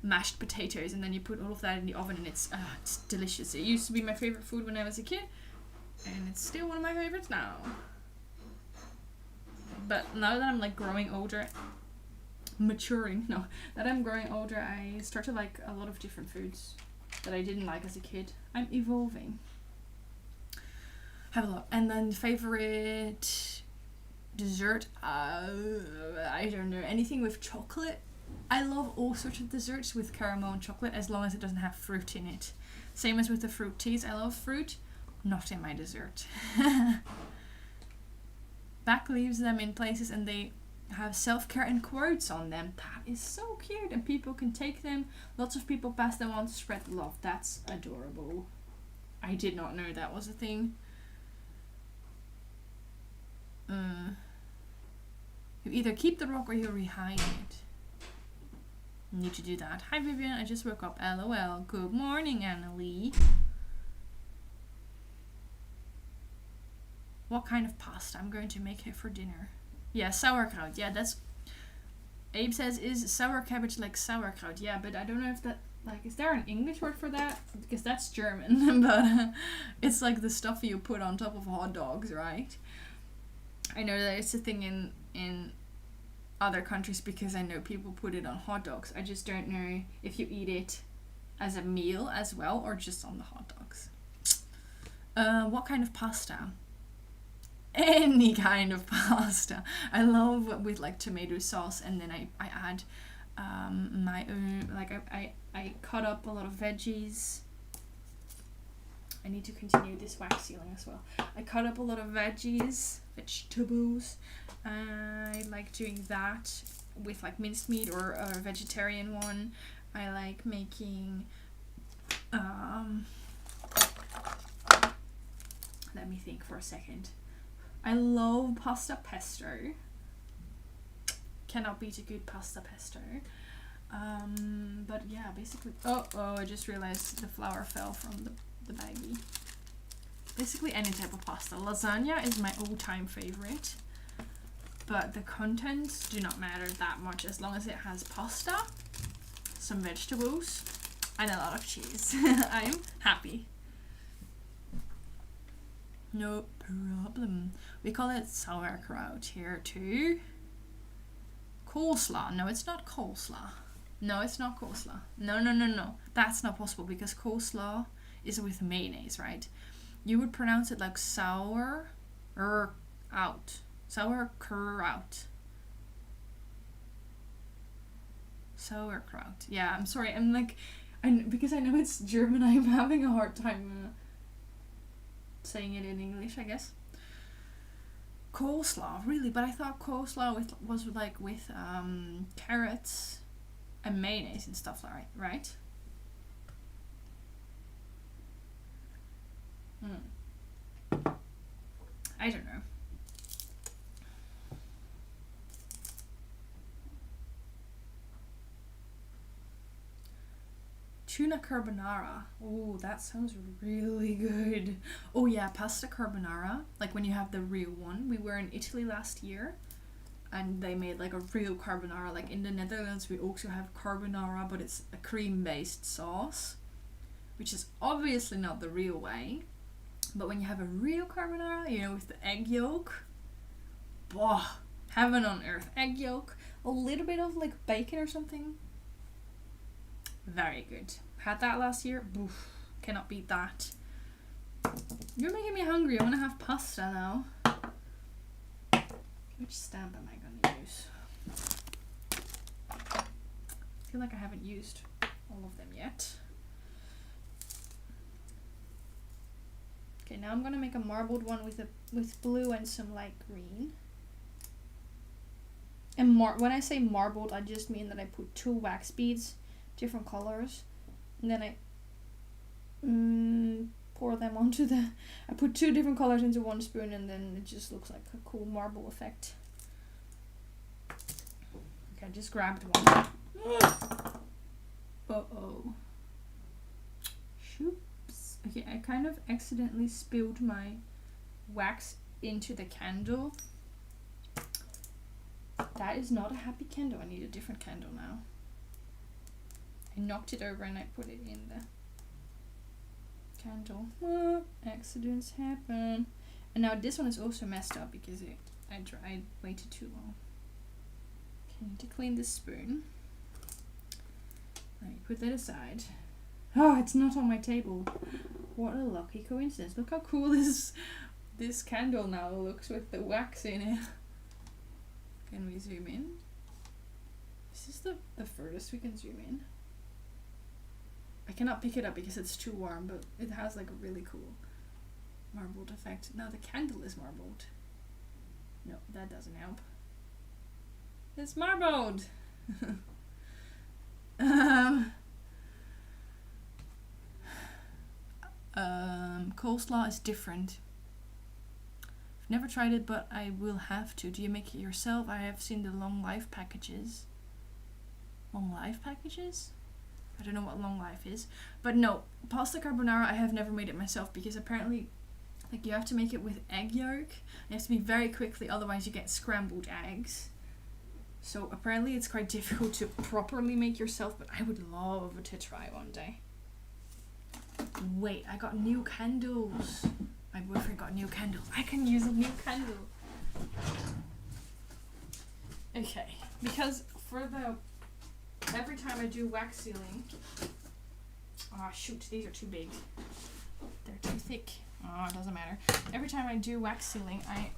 Speaker 1: mashed potatoes, and then you put all of that in the oven, and it's delicious. It used to be my favorite food when I was a kid, and it's still one of my favorites now. But now that I'm like growing older, that I'm growing older, I start to like a lot of different foods that I didn't like as a kid. I'm evolving. Have a look. And then favorite dessert, I don't know, anything with chocolate. I love all sorts of desserts with caramel and chocolate as long as it doesn't have fruit in it. Same as with the fruit teas. I love fruit, not in my dessert. Back leaves them in places and they have self-care and quotes on them. That is so cute, and people can take them. Lots of people pass them on to spread love. That's adorable. I did not know that was a thing. You either keep the rock or you rehide it. Need to do that. Hi Vivian, I just woke up. LOL. Good morning, Annalie. What kind of pasta? I'm going to make it for dinner. Yeah, sauerkraut. Yeah, that's... Abe says, is sour cabbage like sauerkraut? Yeah, but I don't know if that... Like, is there an English word for that? Because that's German. But it's like the stuff you put on top of hot dogs, right? I know that it's a thing in other countries because I know people put it on hot dogs. I just don't know if you eat it as a meal as well or just on the hot dogs. What kind of pasta? Any kind of pasta. I love with like tomato sauce, and then I add my own, like I cut up a lot of veggies. I need to continue this wax sealing as well. I cut up a lot of vegetables. I like doing that with like minced meat or a vegetarian one. I like making let me think for a second. I love pasta pesto. Cannot beat a good pasta pesto. But yeah, basically... Oh, I just realized the flour fell from the baggie. Basically any type of pasta. Lasagna is my all-time favorite. But the contents do not matter that much as long as it has pasta, some vegetables, and a lot of cheese. I'm happy. No problem. We call it sauerkraut here too. Coleslaw. No, it's not coleslaw. No, it's not coleslaw. No. That's not possible because coleslaw is with mayonnaise, right? You would pronounce it like sauerkraut. Sauerkraut. Sauerkraut. Yeah, I'm sorry. I'm like, because I know it's German, I'm having a hard time saying it in English, I guess. Coleslaw, really? But I thought coleslaw was like with carrots and mayonnaise and stuff like that, right? I don't know. Tuna carbonara. Oh, that sounds really good. Oh yeah, pasta carbonara. Like when you have the real one. We were in Italy last year and they made like a real carbonara. Like in the Netherlands we also have carbonara, but it's a cream-based sauce, which is obviously not the real way. But when you have a real carbonara, you know, with the egg yolk, boah, heaven on earth. Egg yolk, a little bit of like bacon or something. Very good. Had that last year. Oof, cannot beat that. You're making me hungry. I want to have pasta now. Which stamp am I going to use? I feel like I haven't used all of them yet. Okay, now I'm going to make a marbled one with blue and some light green. And when I say marbled, I just mean that I put 2 wax beads, different colors, and then I pour them onto the... I put 2 different colors into one spoon and then it just looks like a cool marble effect. Okay, I just grabbed one. Uh-oh. Shoops. Okay, I kind of accidentally spilled my wax into the candle. That is not a happy candle. I need a different candle now. I knocked it over and I put it in the candle. Accidents happen. And now this one is also messed up because I waited too long. Okay, I need to clean this spoon. Right, put that aside. Oh, it's not on my table. What a lucky coincidence. Look how cool this candle now looks with the wax in it. Can we zoom in? Is this the furthest we can zoom in? I cannot pick it up because it's too warm, but it has like a really cool marbled effect. Now the candle is marbled. No, that doesn't help. It's marbled! Coleslaw is different. I've never tried it, but I will have to. Do you make it yourself? I have seen the long life packages. Long life packages? I don't know what long life is. But no, pasta carbonara, I have never made it myself because apparently like you have to make it with egg yolk. It has to be very quickly, otherwise you get scrambled eggs. So apparently it's quite difficult to properly make yourself, but I would love to try one day. Wait, I got new candles. My boyfriend got new candles. I can use a new candle. Okay, because for every time I do wax sealing, oh shoot, these are too big. They're too thick. Oh, it doesn't matter. Every time I do wax sealing, I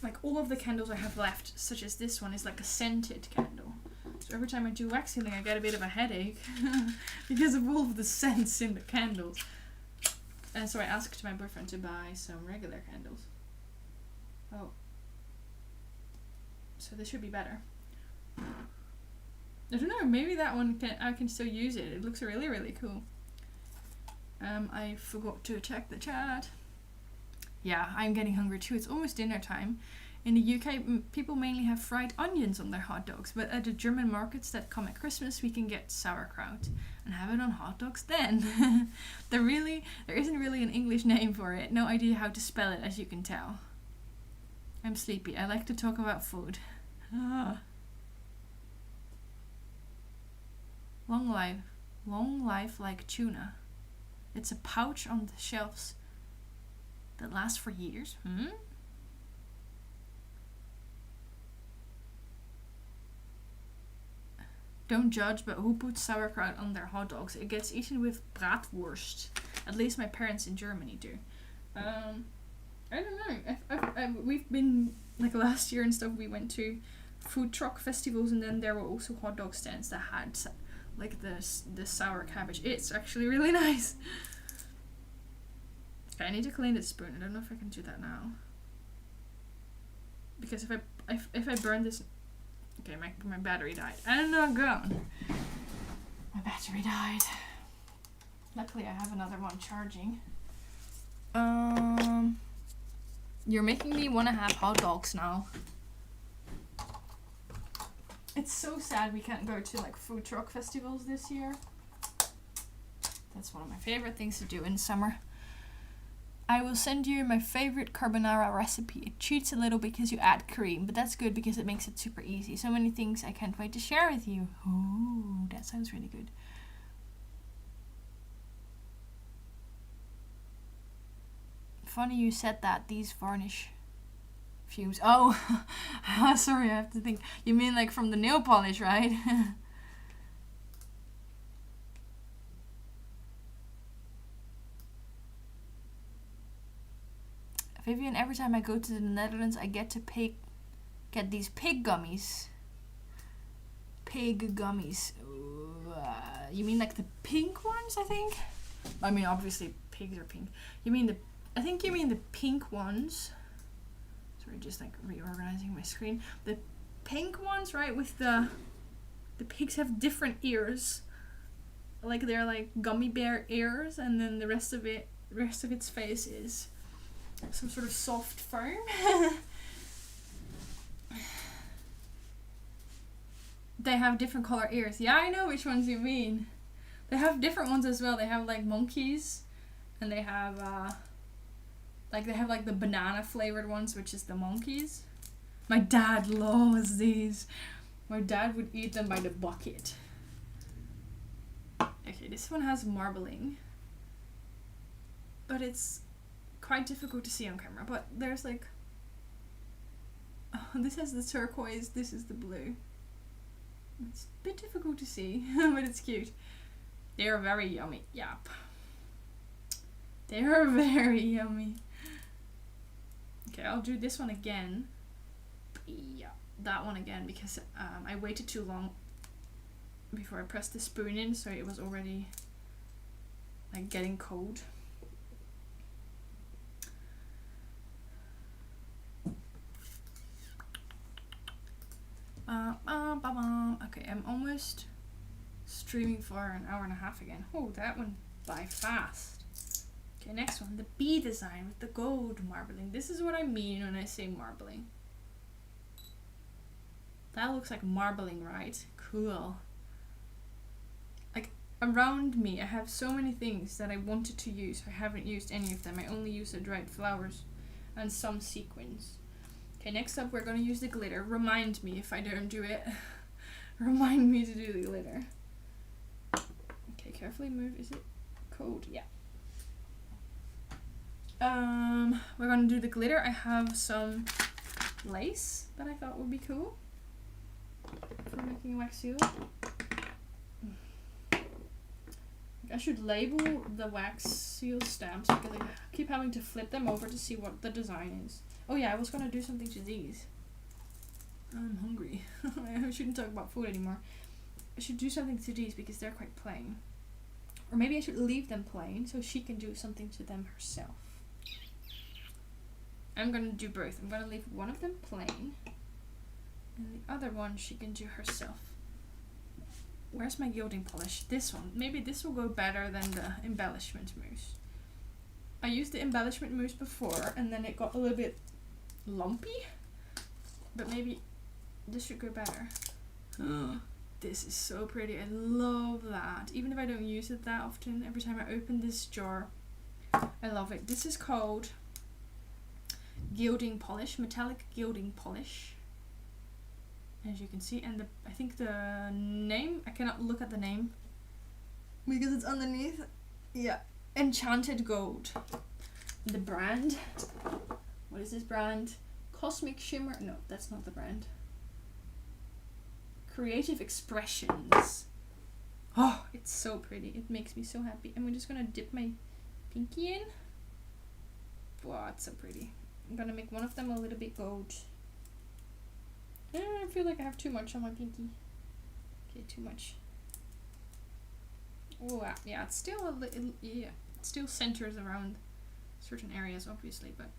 Speaker 1: like all of the candles I have left, such as this one, is like a scented candle. So every time I do wax sealing, I get a bit of a headache because of all of the scents in the candles. And so I asked my boyfriend to buy some regular candles. Oh. So this should be better. I don't know, maybe that one I can still use it. It looks really, really cool. I forgot to check the chat. Yeah, I'm getting hungry too. It's almost dinner time. In the UK, people mainly have fried onions on their hot dogs, but at the German markets that come at Christmas, we can get sauerkraut and have it on hot dogs then. There isn't really an English name for it. No idea how to spell it, as you can tell. I'm sleepy. I like to talk about food. Long life like tuna. It's a pouch on the shelves that lasts for years. Don't judge, but who puts sauerkraut on their hot dogs? It gets eaten with bratwurst. At least my parents in Germany do. I don't know. We've been, like last year and stuff, we went to food truck festivals, and then there were also hot dog stands that had like the sour cabbage. It's actually really nice. Okay, I need to clean this spoon. I don't know if I can do that now. Because if I burn this... Okay, my battery died. I'm not gone. My battery died. Luckily I have another one charging. You're making me want to have hot dogs now. It's so sad we can't go to like food truck festivals this year. That's one of my favorite things to do in summer. I will send you my favorite carbonara recipe. It cheats a little because you add cream, but that's good because it makes it super easy. So many things I can't wait to share with you. Ooh, that sounds really good. Funny you said that, these varnish fumes. Oh, sorry, I have to think. You mean like from the nail polish, right? Vivian, every time I go to the Netherlands, I get get these pig gummies. Pig gummies. You mean like the pink ones, I think? I mean, obviously pigs are pink. I think you mean the pink ones. Sorry, just like reorganizing my screen. The pink ones, right? With the pigs have different ears. like they're like gummy bear ears, and then the rest of its face is some sort of soft foam. They have different color ears. Yeah, I know which ones you mean. They have different ones as well. They have like monkeys, and they have like the banana flavored ones, which is the monkeys. My dad loves these. My dad would eat them by the bucket. Okay, this one has marbling, but it's quite difficult to see on camera. But there's like, oh, this has the turquoise, this is the blue. It's a bit difficult to see, but it's cute. They're very yummy. Yep. They're very yummy. Okay, I'll do this one again. Yeah, that one again, because I waited too long before I pressed the spoon in, so it was already like getting cold. Okay, I'm almost streaming for an hour and a half again. Oh, that went by fast. Okay, next one, the bee design with the gold marbling. This is what I mean when I say marbling. That looks like marbling, right? Cool. Like, around me I have so many things that I wanted to use. I haven't used any of them. I only use the dried flowers and some sequins. Okay, next up we're going to use the glitter. Remind me if I don't do it. Remind me to do the glitter. Okay, carefully move. Is it cold? Yeah. We're going to do the glitter. I have some lace that I thought would be cool for making wax seal. I should label the wax seal stamps because I keep having to flip them over to see what the design is. Oh yeah, I was gonna do something to these. I'm hungry. I shouldn't talk about food anymore. I should do something to these because they're quite plain. Or maybe I should leave them plain so she can do something to them herself. I'm gonna do both. I'm gonna leave one of them plain and the other one she can do herself. Where's my gilding polish? This one. Maybe this will go better than the embellishment mousse. I used the embellishment mousse before and then it got a little bit lumpy, but maybe this should go better. This is so pretty. I love that. Even if I don't use it that often, every time I open this jar, I love it. This is called gilding polish, metallic gilding polish, as you can see. And I think the name, I cannot look at the name because it's underneath. Yeah, Enchanted Gold. The brand, what is this brand? Cosmic Shimmer. No, that's not the brand. Creative Expressions. Oh, it's so pretty. It makes me so happy. And we're just gonna dip my pinky in. Wow, it's so pretty. I'm gonna make one of them a little bit gold. I feel like I have too much on my pinky. Okay, too much. Oh, yeah, it's still a little, yeah, it still centers around certain areas, obviously, but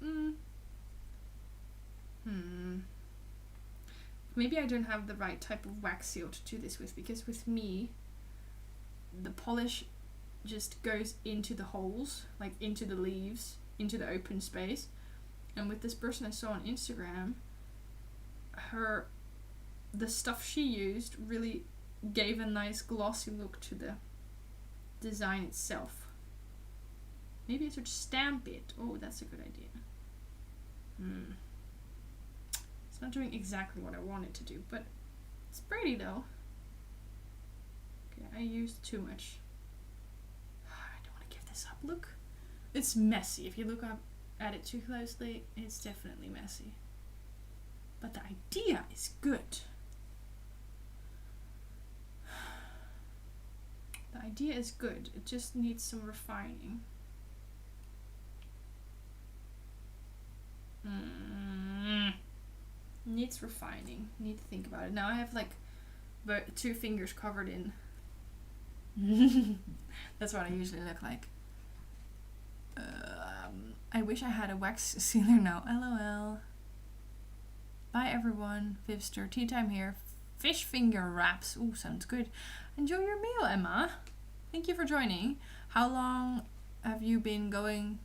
Speaker 1: maybe I don't have the right type of wax seal to do this with, because with me, the polish just goes into the holes, like into the leaves, into the open space. And with this person I saw on Instagram, the stuff she used really gave a nice glossy look to the design itself. Maybe I should stamp it. Oh, that's a good idea. It's not doing exactly what I wanted to do, but it's pretty though. Okay, I used too much. I don't want to give this up. Look, it's messy. If you look up at it too closely, it's definitely messy. But the idea is good. The idea is good. It just needs some refining. Needs refining. Need to think about it. Now I have like 2 fingers covered in. That's what I usually look like. I wish I had a wax sealer now. LOL. Bye everyone. Vivster. Tea time here. Fish finger wraps. Ooh, sounds good. Enjoy your meal, Emma. Thank you for joining. How long have you been going?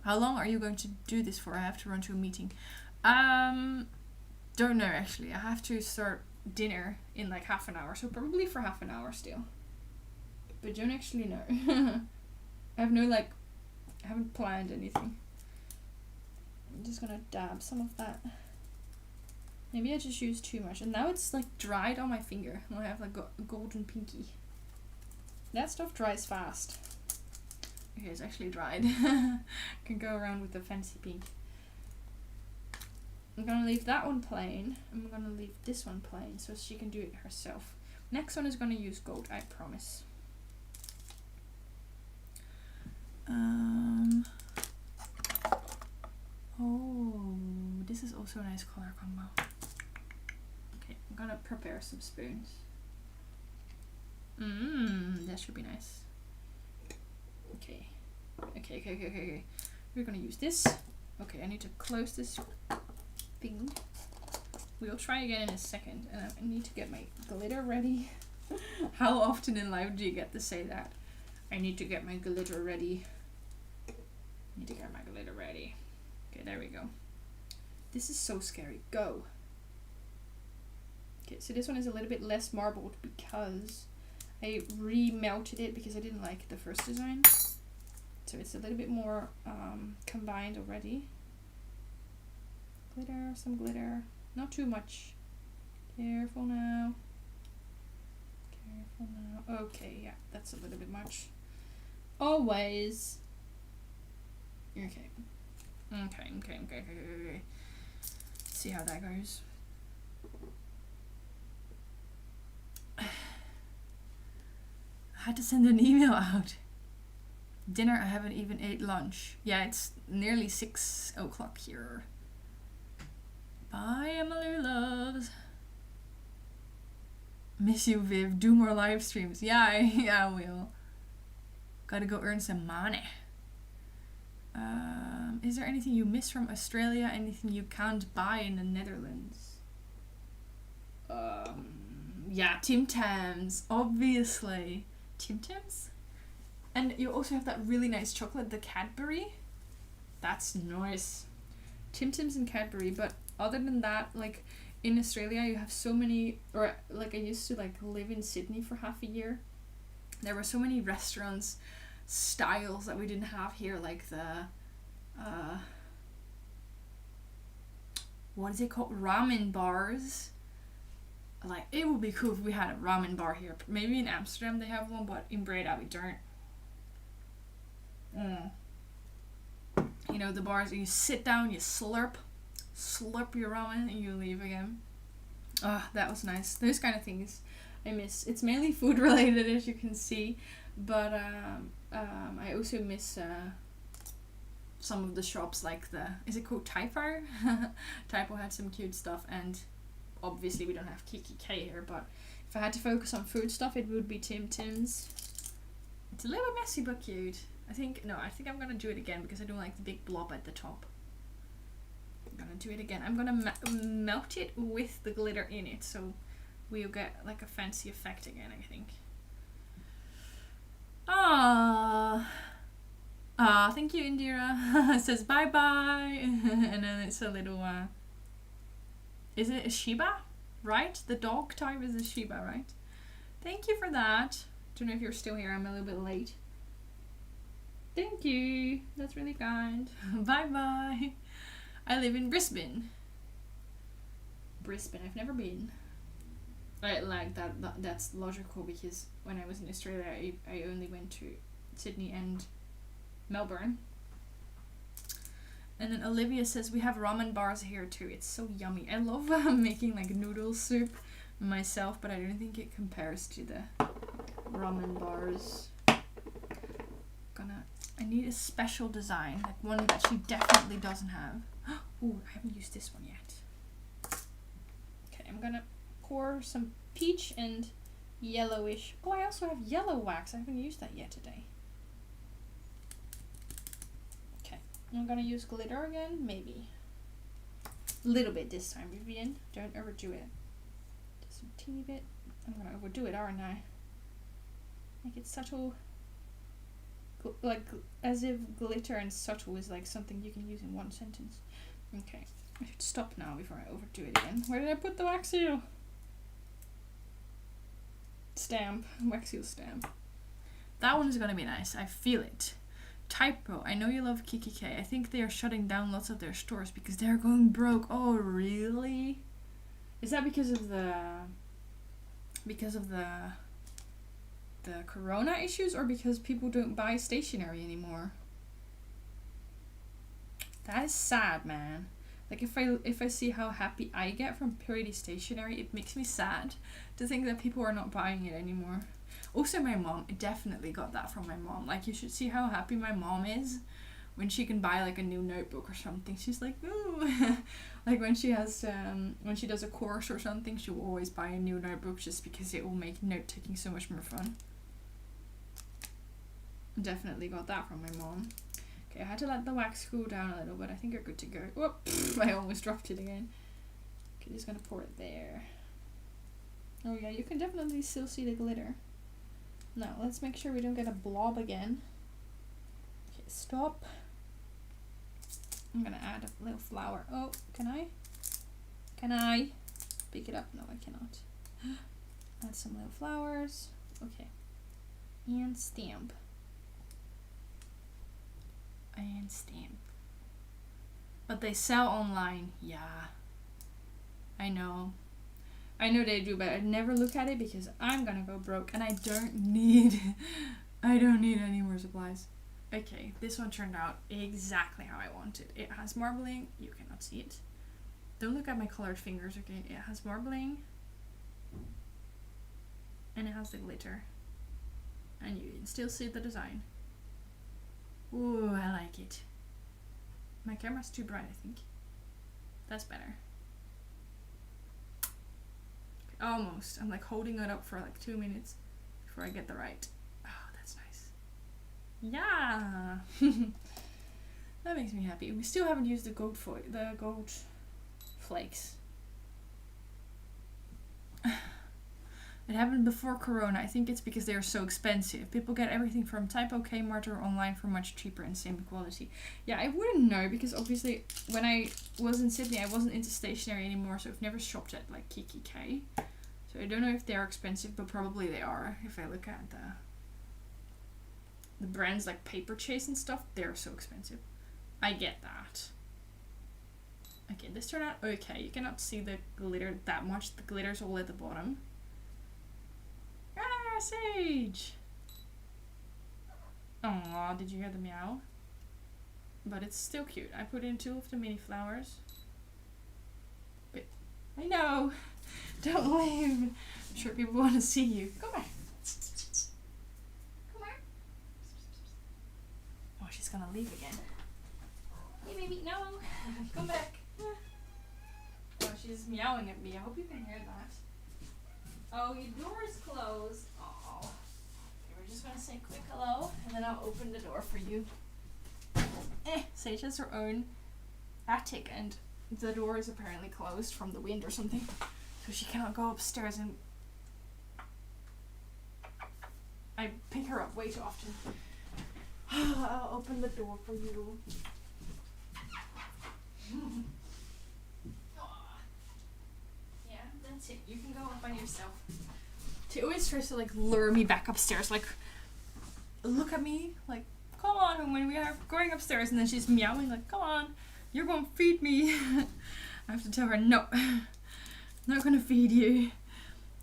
Speaker 1: How long are you going to do this for? I have to run to a meeting. Don't know actually. I have to start dinner in like half an hour, so probably for half an hour still. But don't actually know. I have no I haven't planned anything. I'm just gonna dab some of that. Maybe I just used too much, and now it's like dried on my finger. I have like a golden pinky. That stuff dries fast. Okay, it's actually dried. Can go around with the fancy pink. I'm gonna leave that one plain. I'm gonna leave this one plain so she can do it herself. Next one is gonna use gold, I promise. Oh, this is also a nice color combo. Okay, I'm gonna prepare some spoons. That should be nice. Okay. We're gonna use this. Okay, I need to close this thing. We'll try again in a second, and I need to get my glitter ready. How often in life do you get to say that? I need to get my glitter ready. Okay, there we go. This is so scary. Go. Okay, so this one is a little bit less marbled because I re-melted it because I didn't like the first design. So it's a little bit more combined already. Glitter, some glitter. Not too much. Careful now. Okay, yeah, that's a little bit much. Always. Okay. See how that goes. I had to send an email out. Dinner, I haven't even ate lunch. Yeah, it's nearly 6 o'clock here. Bye, Emily loves. Miss you, Viv. Do more live streams. Yeah, I will. Gotta go earn some money. Is there anything you miss from Australia? Anything you can't buy in the Netherlands? Yeah, Tim Tams, obviously. Tim Tams? And you also have that really nice chocolate, the Cadbury. That's nice. Tim Tams and Cadbury, but other than that, like in Australia you have so many, or like I used to like live in Sydney for half a year. There were so many restaurants, styles that we didn't have here, like the what is it called, ramen bars. Like, it would be cool if we had a ramen bar here. Maybe in Amsterdam they have one, but in Breda we don't. You know, the bars, you sit down, you slurp your ramen, and you leave again. Ah, that was nice. Those kind of things I miss. It's mainly food related, as you can see, but I also miss some of the shops, like is it called Typo? Typo had some cute stuff, and obviously we don't have Kiki K here, but if I had to focus on food stuff, it would be Tim Tams. It's a little bit messy but cute. I think I'm gonna do it again because I don't like the big blob at the top. I'm gonna do it again. I'm gonna melt it with the glitter in it, so we'll get like a fancy effect again, I think. Thank you, Indira. It says bye bye, and then it's a little is it a Shiba? Right? The dog type is a Shiba, right? Thank you for that. Don't know if you're still here. I'm a little bit late. Thank you. That's really kind. Bye bye. I live in Brisbane. I've never been. I like that. That's logical because when I was in Australia, I only went to Sydney and Melbourne. And then Olivia says we have ramen bars here too. It's so yummy. I love making like noodle soup myself, but I don't think it compares to the ramen bars. I need a special design, like one that she definitely doesn't have. Ooh, I haven't used this one yet. Okay, I'm gonna pour some peach and yellowish. Oh, I also have yellow wax. I haven't used that yet today. Okay, I'm gonna use glitter again, maybe. A little bit this time, Vivian. Don't overdo it. Just a teeny bit. I'm gonna overdo it, aren't I? Like it's subtle. Like as if glitter and subtle is like something you can use in one sentence. Okay, I should stop now before I overdo it again. Where did I put the wax seal? Stamp. Wax seal stamp. That one is gonna be nice. I feel it. Typo. I know you love Kiki K. I think they are shutting down lots of their stores because they're going broke. Oh, really? Is that because of the corona issues, or because people don't buy stationery anymore? That is sad, man. Like if I see how happy I get from Pretty Stationery, it makes me sad to think that people are not buying it anymore. Also, my mom, I definitely got that from my mom. Like, you should see how happy my mom is when she can buy like a new notebook or something. She's like, ooh. Like when she has when she does a course or something, she will always buy a new notebook just because it will make note taking so much more fun. Definitely got that from my mom. Okay, I had to let the wax cool down a little, but I think you're good to go. Whoop! I almost dropped it again. Okay, just gonna pour it there. Oh yeah, you can definitely still see the glitter. Now, let's make sure we don't get a blob again. Okay, stop. I'm gonna add a little flower. Oh, can I? Can I? Pick it up? No, I cannot. Add some little flowers. Okay. And stamp. And stamp. But they sell online. Yeah. I know. I know they do, but I never look at it because I'm gonna go broke and I don't need any more supplies. Okay, this one turned out exactly how I wanted. It has marbling. You cannot see it. Don't look at my colored fingers, okay? It has marbling. And it has the glitter. And you can still see the design. Ooh, I like it. My camera's too bright, I think. That's better. Almost. I'm like holding it up for like 2 minutes before I get the right. Oh, that's nice. Yeah. That makes me happy. We still haven't used the gold flakes. It happened before Corona. I think it's because they are so expensive. People get everything from Typo, Kmart, or online for much cheaper and same quality. Yeah, I wouldn't know because obviously when I was in Sydney, I wasn't into stationery anymore, so I've never shopped at like Kiki K. So I don't know if they are expensive, but probably they are. If I look at the brands like Paper Chase and stuff, they're so expensive. I get that. Okay, this turned out okay. You cannot see the glitter that much. The glitter's all at the bottom. Ah, Sage! Aw, did you hear the meow? But it's still cute. I put in 2 of the mini flowers. But I know! Don't leave! I'm sure people want to see you. Come on! Come on! Oh, she's gonna leave again. Hey baby, no! Come back! Oh, she's meowing at me. I hope you can hear that. Oh, your door is closed. Oh. Okay, we're just gonna say quick hello, and then I'll open the door for you. Sage has her own attic, and the door is apparently closed from the wind or something, so she cannot go upstairs, and I pick her up way too often. I'll open the door for you. That's it. You can go up by yourself. She always tries to like lure me back upstairs, like look at me, like come on. And when we are going upstairs, and then she's meowing like, come on, you're gonna feed me. I have to tell her no, I'm not gonna feed you.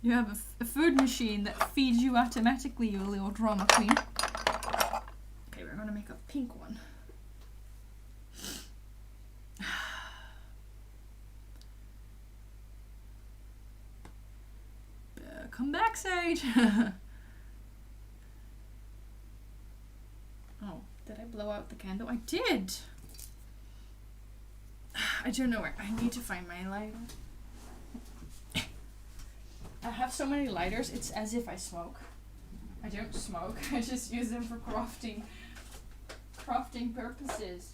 Speaker 1: You have a food machine that feeds you automatically, you little drama queen. Okay, we're gonna make a pink one. Come back, Sage! Oh, did I blow out the candle? I did! I don't know where. I need to find my lighter. I have so many lighters, it's as if I smoke. I don't smoke, I just use them for crafting purposes.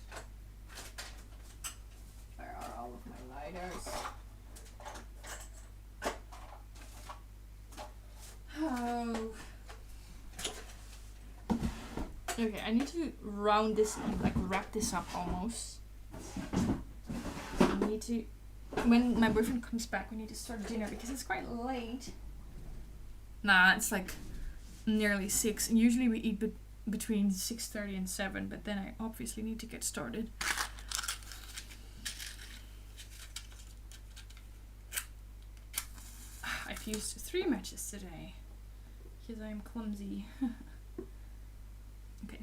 Speaker 1: Where are all of my lighters? Oh. Okay, I need to round this and like wrap this up almost. I need to, when my boyfriend comes back, we need to start dinner because it's quite late. Nah, it's like nearly 6. And usually we eat between 6:30 and 7, but then I obviously need to get started. I've used 3 matches today because I'm clumsy. Okay.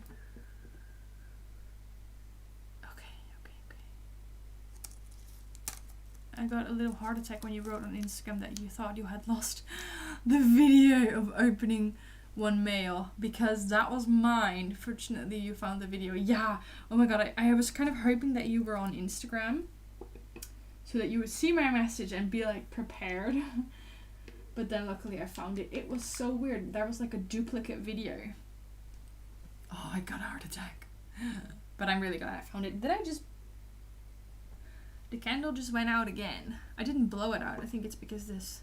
Speaker 1: I got a little heart attack when you wrote on Instagram that you thought you had lost the video of opening one mail, because that was mine. Fortunately, you found the video. Yeah. Oh my god, I was kind of hoping that you were on Instagram so that you would see my message and be like prepared. But then luckily I found it. It was so weird. There was like a duplicate video. Oh, I got a heart attack. But I'm really glad I found it. Did I just... The candle just went out again. I didn't blow it out. I think it's because this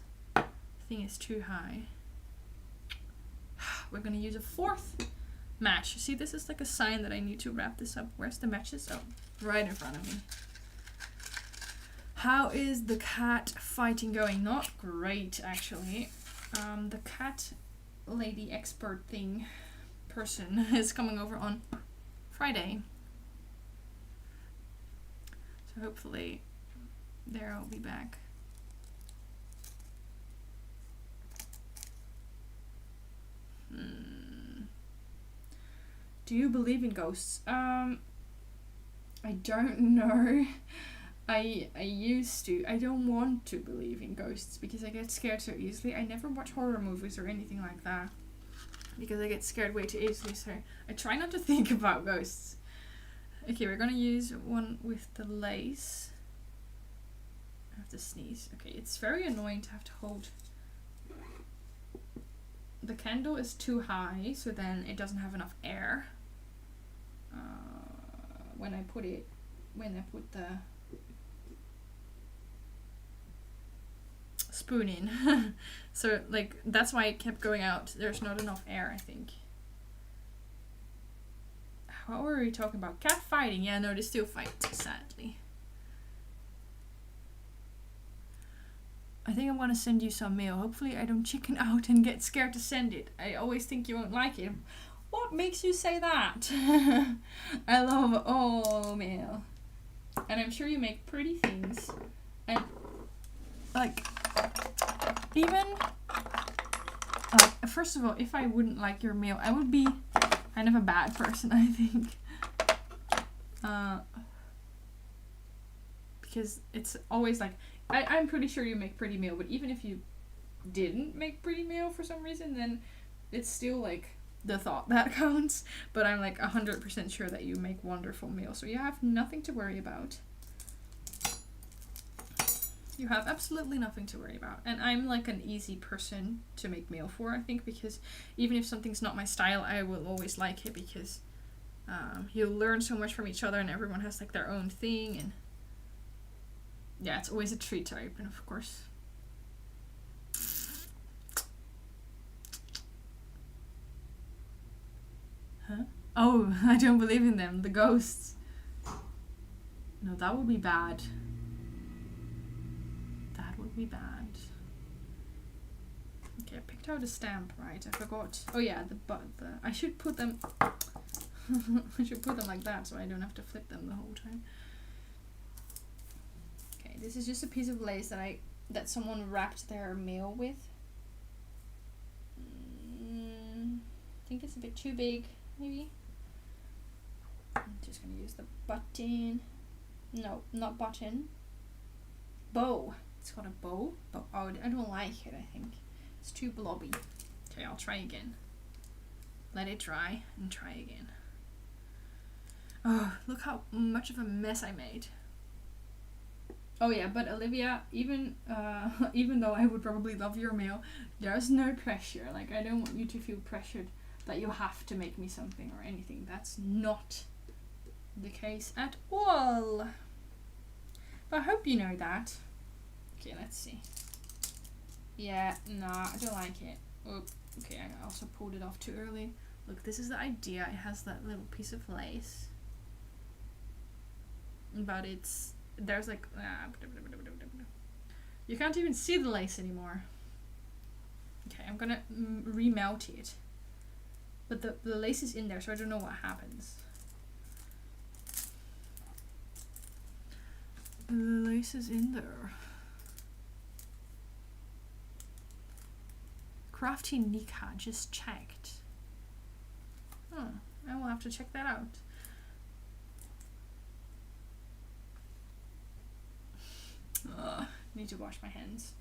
Speaker 1: thing is too high. We're gonna use a 4th match. See, this is like a sign that I need to wrap this up. Where's the matches? Oh, right in front of me. How is the cat fighting going? Not great, actually. The cat lady expert thing person is coming over on Friday. So hopefully there I'll be back. Do you believe in ghosts? I don't know. I used to. I don't want to believe in ghosts because I get scared so easily. I never watch horror movies or anything like that because I get scared way too easily, so I try not to think about ghosts. Okay, we're gonna use one with the lace. I have to sneeze. Okay, it's very annoying to have to hold. The candle is too high, so then it doesn't have enough air. When I put the spoon in. So like that's why it kept going out. There's not enough air, I think. What were we talking about? Cat fighting. Yeah, no, they still fight, sadly. I think I'm gonna send you some mail. Hopefully I don't chicken out and get scared to send it. I always think you won't like it. What makes you say that? I love all mail. And I'm sure you make pretty things. And like, even first of all, if I wouldn't like your mail, I would be kind of a bad person, I think. Because it's always like, I'm pretty sure you make pretty mail, but even if you didn't make pretty mail for some reason, then it's still like the thought that counts. But I'm like 100% sure that you make wonderful mail, so you have nothing to worry about. You have absolutely nothing to worry about. And I'm like an easy person to make mail for, I think, because even if something's not my style, I will always like it because you'll learn so much from each other and everyone has like their own thing. And yeah, it's always a treat to open, of course. Huh? Oh, I don't believe in them. The ghosts. No, that would be bad. That would be bad. Okay, I picked out a stamp, right? I forgot. Oh yeah, I should put them I should put them like that so I don't have to flip them the whole time. Okay, this is just a piece of lace that someone wrapped their mail with. I think it's a bit too big, maybe. I'm just gonna use the button. No, not button. Bow. It's got a bow. Oh, I don't like it, I think. It's too blobby. Okay, I'll try again. Let it dry and try again. Oh, look how much of a mess I made. Oh yeah, but Olivia, even though I would probably love your mail, there's no pressure. Like, I don't want you to feel pressured that you have to make me something or anything. That's not the case at all. But I hope you know that. Okay, let's see. Yeah, nah, I don't like it. Oh, okay, I also pulled it off too early. Look, this is the idea. It has that little piece of lace. But there's like, you can't even see the lace anymore. Okay, I'm gonna remount it. But the lace is in there, so I don't know what happens. The lace is in there. Crafty Nika just checked. Oh, I will have to check that out. Need to wash my hands.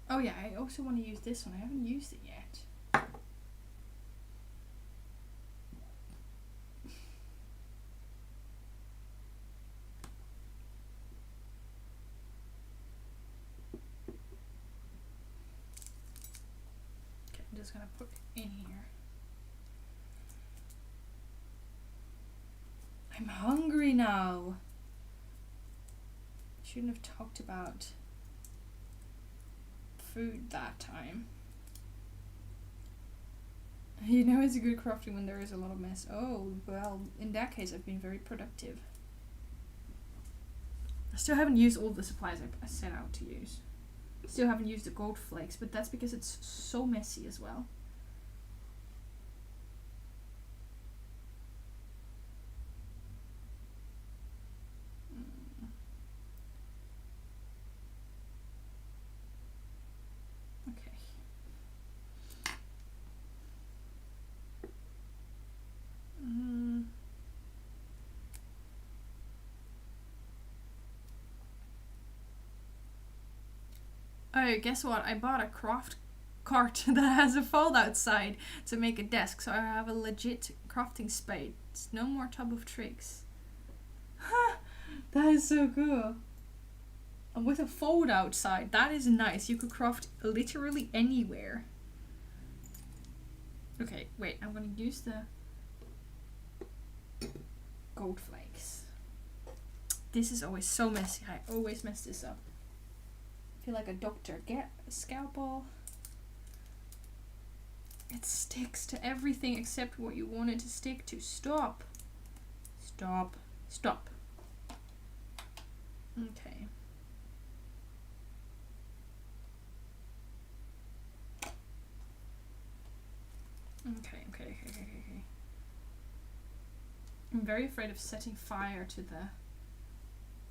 Speaker 1: Oh yeah, I also want to use this one. I haven't used it yet. Okay, I'm just gonna put it in here. I'm hungry now. Shouldn't have talked about food that time. You know it's a good crafting when there is a lot of mess. Oh, well, in that case I've been very productive. I still haven't used all the supplies I set out to use. Still haven't used the gold flakes, but that's because it's so messy as well. Oh, guess what? I bought a craft cart that has a fold outside to make a desk, so I have a legit crafting spade. It's no more tub of tricks. That is so cool. And with a fold outside, that is nice. You could craft literally anywhere. Okay, wait, I'm gonna use the gold flakes. This is always so messy. I always mess this up. I feel like a doctor. Get a scalpel. It sticks to everything except what you want it to stick to. Stop. Stop. Stop. Okay. Okay. I'm very afraid of setting fire to the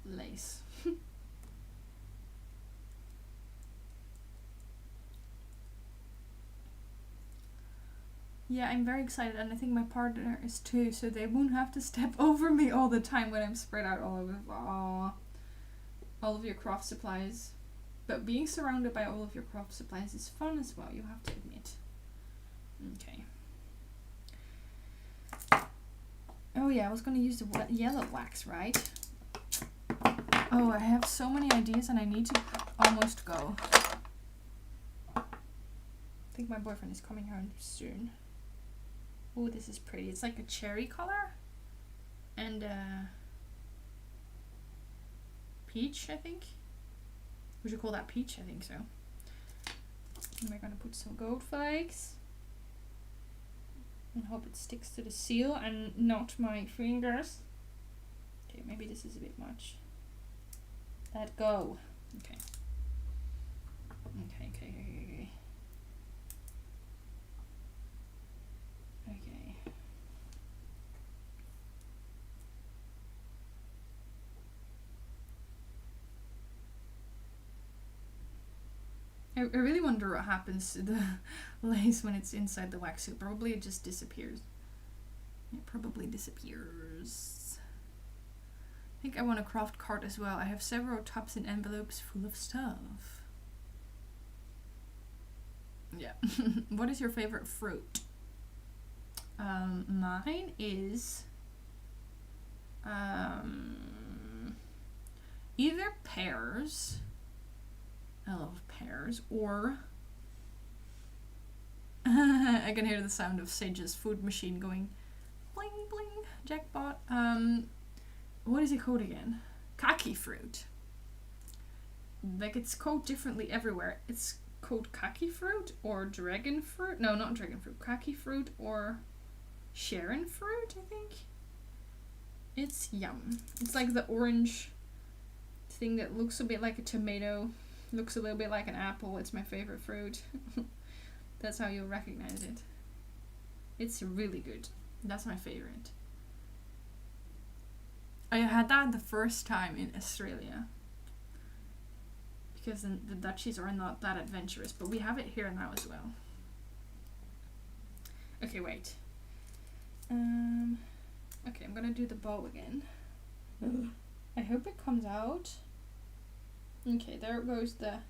Speaker 1: lace. Yeah, I'm very excited, and I think my partner is too, so they won't have to step over me all the time when I'm spread out all over all of your craft supplies. But being surrounded by all of your craft supplies is fun as well, you have to admit. Okay. Oh yeah, I was gonna use the yellow wax, right? Oh, I have so many ideas and I need to almost go. I think my boyfriend is coming home soon. Oh, this is pretty. It's like a cherry color and peach, I think. Would you call that peach? I think so. And we're gonna put some gold flakes and hope it sticks to the seal and not my fingers. Okay, maybe this is a bit much. Let go. Okay. Okay. I really wonder what happens to the lace when it's inside the wax suit. Probably it just disappears. It probably disappears. I think I want a craft cart as well. I have several tubs and envelopes full of stuff. Yeah. What is your favorite fruit? Mine is either pears. I love pears, or I can hear the sound of Sage's food machine going bling bling, jackpot. What is it called again? Kaki fruit. Like, it's called differently everywhere. It's called kaki fruit or dragon fruit. No, not dragon fruit. Kaki fruit or Sharon fruit, I think. It's yum. It's like the orange thing that looks a bit like a tomato. Looks a little bit like an apple. It's my favorite fruit. That's how you'll recognize it. It's really good. That's my favorite. I had that the first time in Australia. Because the Dutchies are not that adventurous. But we have it here now as well. Okay, wait. Okay, I'm gonna do the bow again. I hope it comes out. Okay, there goes the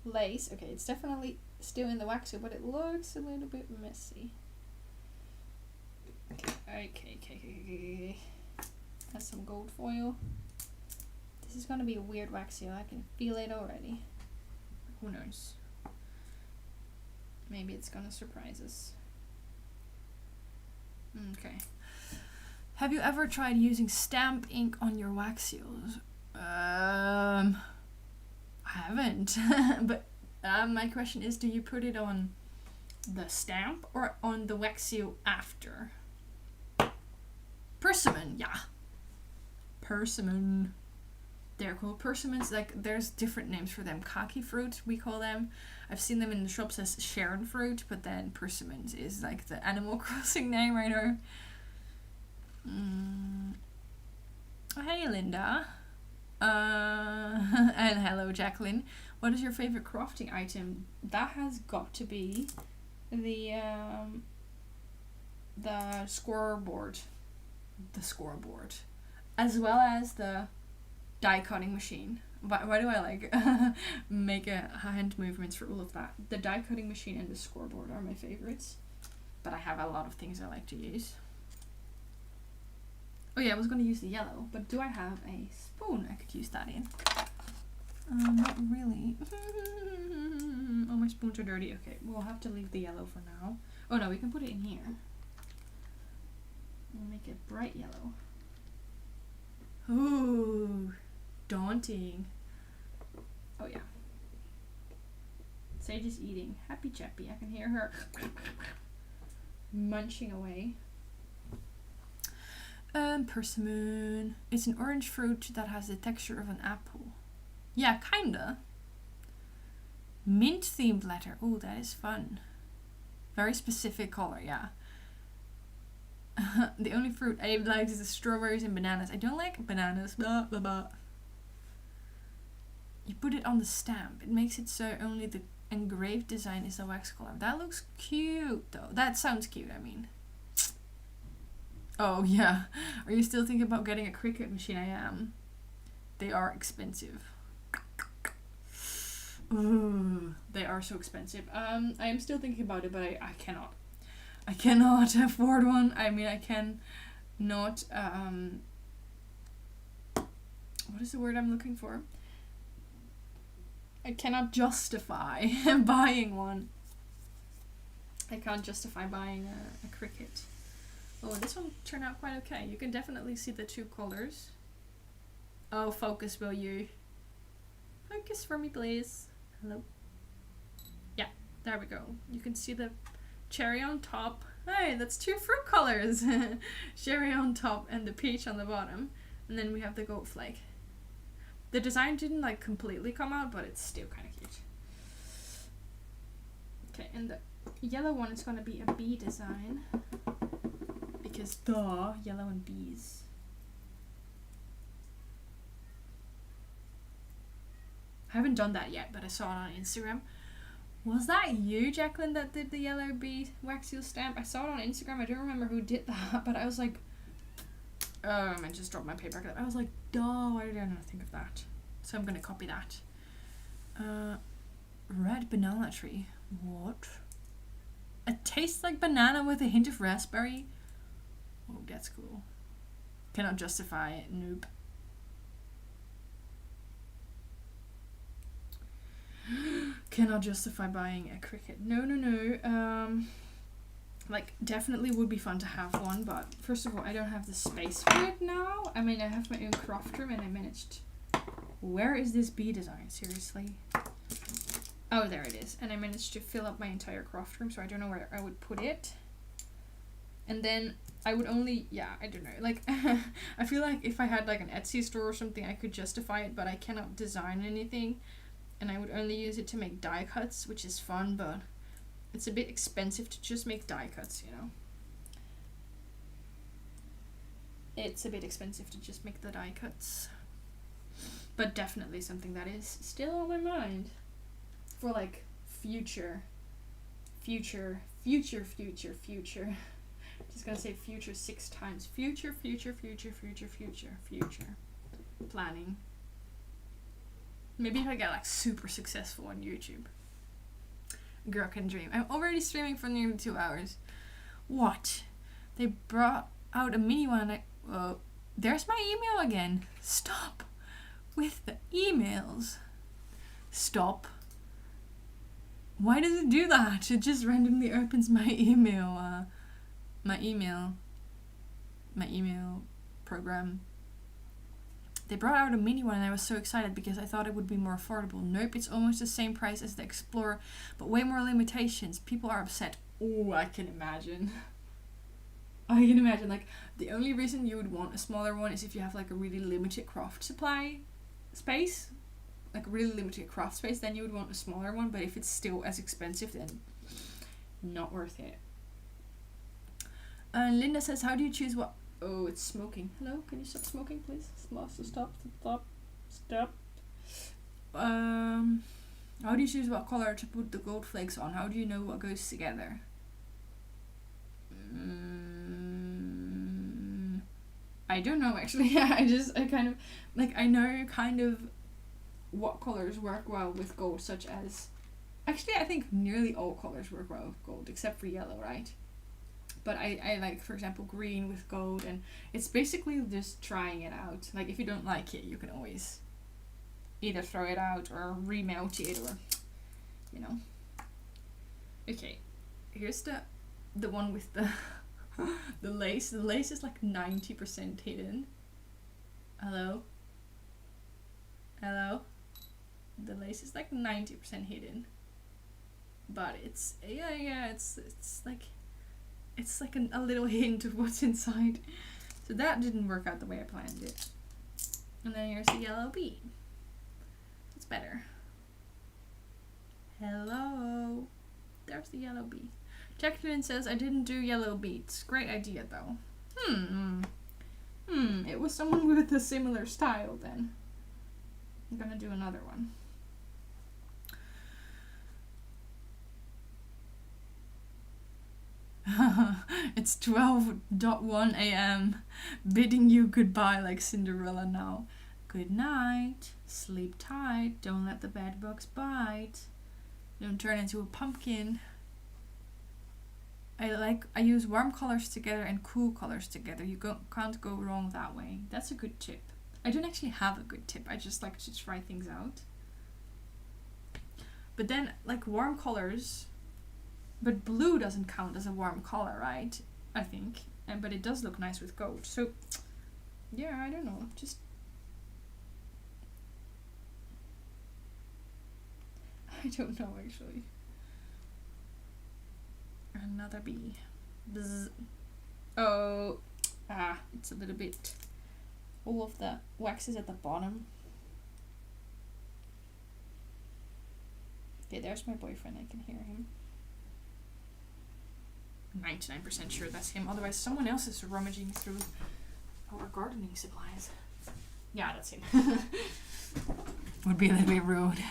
Speaker 1: lace. Okay, it's definitely still in the waxy, but it looks a little bit messy. Okay. That's some gold foil. This is gonna be a weird wax seal. I can feel it already. Who knows? Maybe it's gonna surprise us. Okay. Have you ever tried using stamp ink on your wax seals? I haven't. But my question is, do you put it on the stamp or on the wax seal after? Persimmon, yeah. Persimmon. They're called persimmons. Like, there's different names for them. Kaki fruit, we call them. I've seen them in the shops as Sharon fruit, but then persimmons is like the Animal Crossing name right now. Hey Linda. And hello Jacqueline. What is your favorite crafting item? That has got to be the scoreboard. The scoreboard. As well as the die cutting machine. Why do I like make hand movements for all of that? The die cutting machine and the scoreboard are my favorites. But I have a lot of things I like to use. Oh yeah, I was going to use the yellow, but do I have a spoon I could use that in? Not really. Oh, my spoons are dirty. Okay, we'll have to leave the yellow for now. Oh no, we can put it in here. We'll make it bright yellow. Ooh, daunting. Oh yeah. Sage is eating. Happy chappy. I can hear her munching away. Persimmon. It's an orange fruit that has the texture of an apple. Yeah, kinda. Mint themed letter. Oh, that is fun. Very specific color, yeah. The only fruit Abe likes is the strawberries and bananas. I don't like bananas. Blah, blah, blah. You put it on the stamp. It makes it so only the engraved design is the wax color. That looks cute though. That sounds cute, I mean. Oh yeah. Are you still thinking about getting a Cricut machine? I am. They are expensive. Ooh, they are so expensive. I am still thinking about it, but I cannot. I cannot afford one. I mean, I can not, what is the word I'm looking for? I cannot justify buying one. I can't justify buying a Cricut. Oh, this one turned out quite okay. You can definitely see the two colors. Oh, focus, will you? Focus for me, please. Hello. Yeah, there we go. You can see the cherry on top. Hey, that's two fruit colors. Cherry on top and the peach on the bottom. And then we have the gold flake. The design didn't like completely come out, but it's still kind of cute. Okay, and the yellow one is going to be a bee design. Because duh, yellow and bees. I haven't done that yet, but I saw it on Instagram. Was that you, Jacqueline, that did the yellow bee wax seal stamp? I saw it on Instagram. I don't remember who did that, but I was like, I just dropped my paper clip. I was like, duh, why did I not think of that? So I'm gonna copy that. Red banana tree. What? It tastes like banana with a hint of raspberry. Oh, that's cool. Cannot justify it. Nope. Cannot justify buying a Cricut. No. Like, definitely would be fun to have one, but first of all, I don't have the space for it now. I mean, I have my own craft room and I managed. Where is this bee design? Seriously. Oh, there it is. And I managed to fill up my entire craft room, so I don't know where I would put it. And then I would only, yeah, I don't know. Like, I feel like if I had like an Etsy store or something, I could justify it, but I cannot design anything. And I would only use it to make die cuts, which is fun, but it's a bit expensive to just make die cuts, you know. It's a bit expensive to just make the die cuts. But definitely something that is still on my mind. For like future. Just gonna say future 6 times. Future. Planning. Maybe if I get like super successful on YouTube. Girl can dream. I'm already streaming for nearly 2 hours. What? They brought out a mini one. There's my email again. Stop with the emails. Stop. Why does it do that? It just randomly opens my email. My email program. They brought out a mini one and I was so excited because I thought it would be more affordable. Nope, it's almost the same price as the Explorer, but way more limitations. People are upset. Oh, I can imagine. I can imagine. Like, the only reason you would want a smaller one is if you have like a really limited craft supply space. Like a really limited craft space, then you would want a smaller one. But if it's still as expensive, then not worth it. Linda says, how do you choose what... Oh, it's smoking. Hello, can you stop smoking, please? Stop. How do you choose what color to put the gold flakes on? How do you know what goes together? I don't know, actually. I kind of... Like, I know kind of what colors work well with gold, such as... Actually, I think nearly all colors work well with gold, except for yellow, right? But I like, for example, green with gold, and it's basically just trying it out. Like, if you don't like it, you can always either throw it out or remelt it, or, you know. Okay, here's the one with the the lace. The lace is like 90% hidden. Hello? The lace is like 90% hidden. But it's, it's like a little hint of what's inside. So that didn't work out the way I planned it. And then here's the yellow bead. It's better. Hello. There's the yellow bead. Jacqueline says, I didn't do yellow beads. Great idea though. It was someone with a similar style then. I'm gonna do another one. It's 12:01 a.m. bidding you goodbye like Cinderella now. Good night. Sleep tight. Don't let the bed bugs bite. Don't turn into a pumpkin. I use warm colors together and cool colors together. You can't go wrong that way. That's a good tip. I don't actually have a good tip. I just like to try things out. But then, like, warm colors... But blue doesn't count as a warm color, right? I think. But it does look nice with gold. So, yeah, I don't know. Just... I don't know, actually. Another bee. Bzz. Oh. It's a little bit... All of the wax is at the bottom. Okay, there's my boyfriend. I can hear him. 99% sure that's him. Otherwise, someone else is rummaging through our gardening supplies. Yeah, that's him. Would be a little bit rude.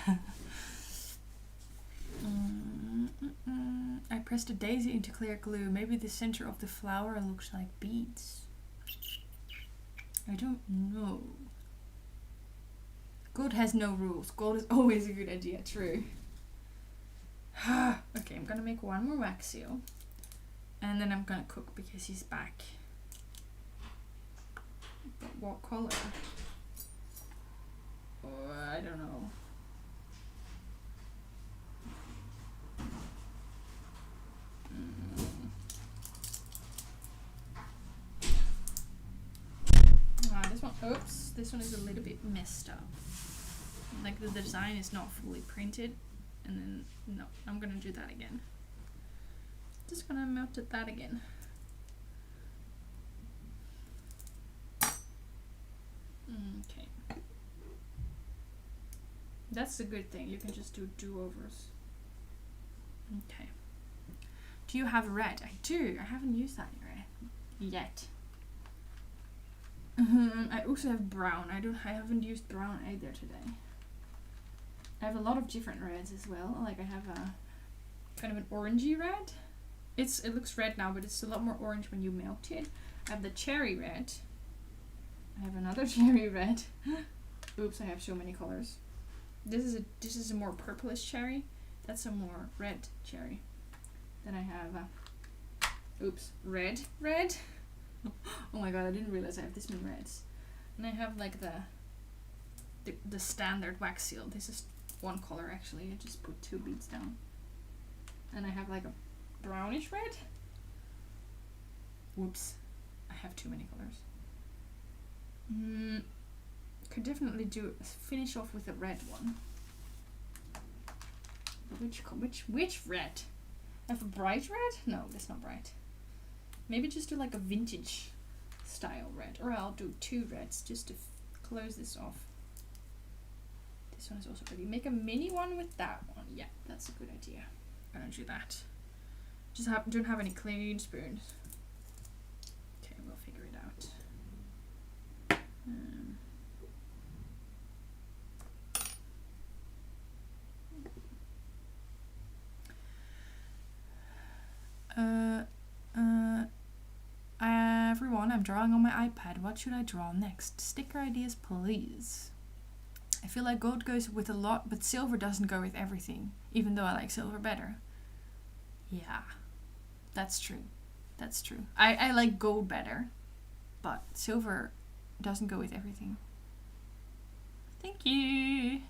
Speaker 1: I pressed a daisy into clear glue. Maybe the center of the flower looks like beads. I don't know. Gold has no rules. Gold is always a good idea. True. Okay, I'm gonna make one more wax seal. And then I'm gonna cook because he's back. But what color? Oh, I don't know. This one, oops, this one is a little bit messed up. Like, the design is not fully printed. and then, no, I'm gonna do that again. Just gonna melt it that again. Okay. That's the good thing, you can just do do-overs. Okay. Do you have red? I do. I haven't used that yet. I also have brown. I haven't used brown either today. I have a lot of different reds as well. Like I have a kind of an orangey red. It looks red now, but it's a lot more orange when you melt it. I have the cherry red. I have another cherry red. Oops, I have so many colors. This is a more purplish cherry. That's a more red cherry. Then I have oops, red. Oh my god, I didn't realize I have this many reds. And I have like the standard wax seal. This is one color actually. I just put 2 beads down. And I have like a brownish red. Whoops, I have too many colors. Could definitely finish off with a red one. Which red? I have a bright red? No, that's not bright. Maybe just do like a vintage style red. Or I'll do 2 reds just to close this off. This one is also pretty. Make a mini one with that one. Yeah, that's a good idea. I'm gonna do that. Just don't have any clean spoons. Okay, we'll figure it out. Everyone, I'm drawing on my iPad. What should I draw next? Sticker ideas, please. I feel like gold goes with a lot, but silver doesn't go with everything, even though I like silver better. Yeah, that's true. That's true. I like gold better, but silver doesn't go with everything. Thank you.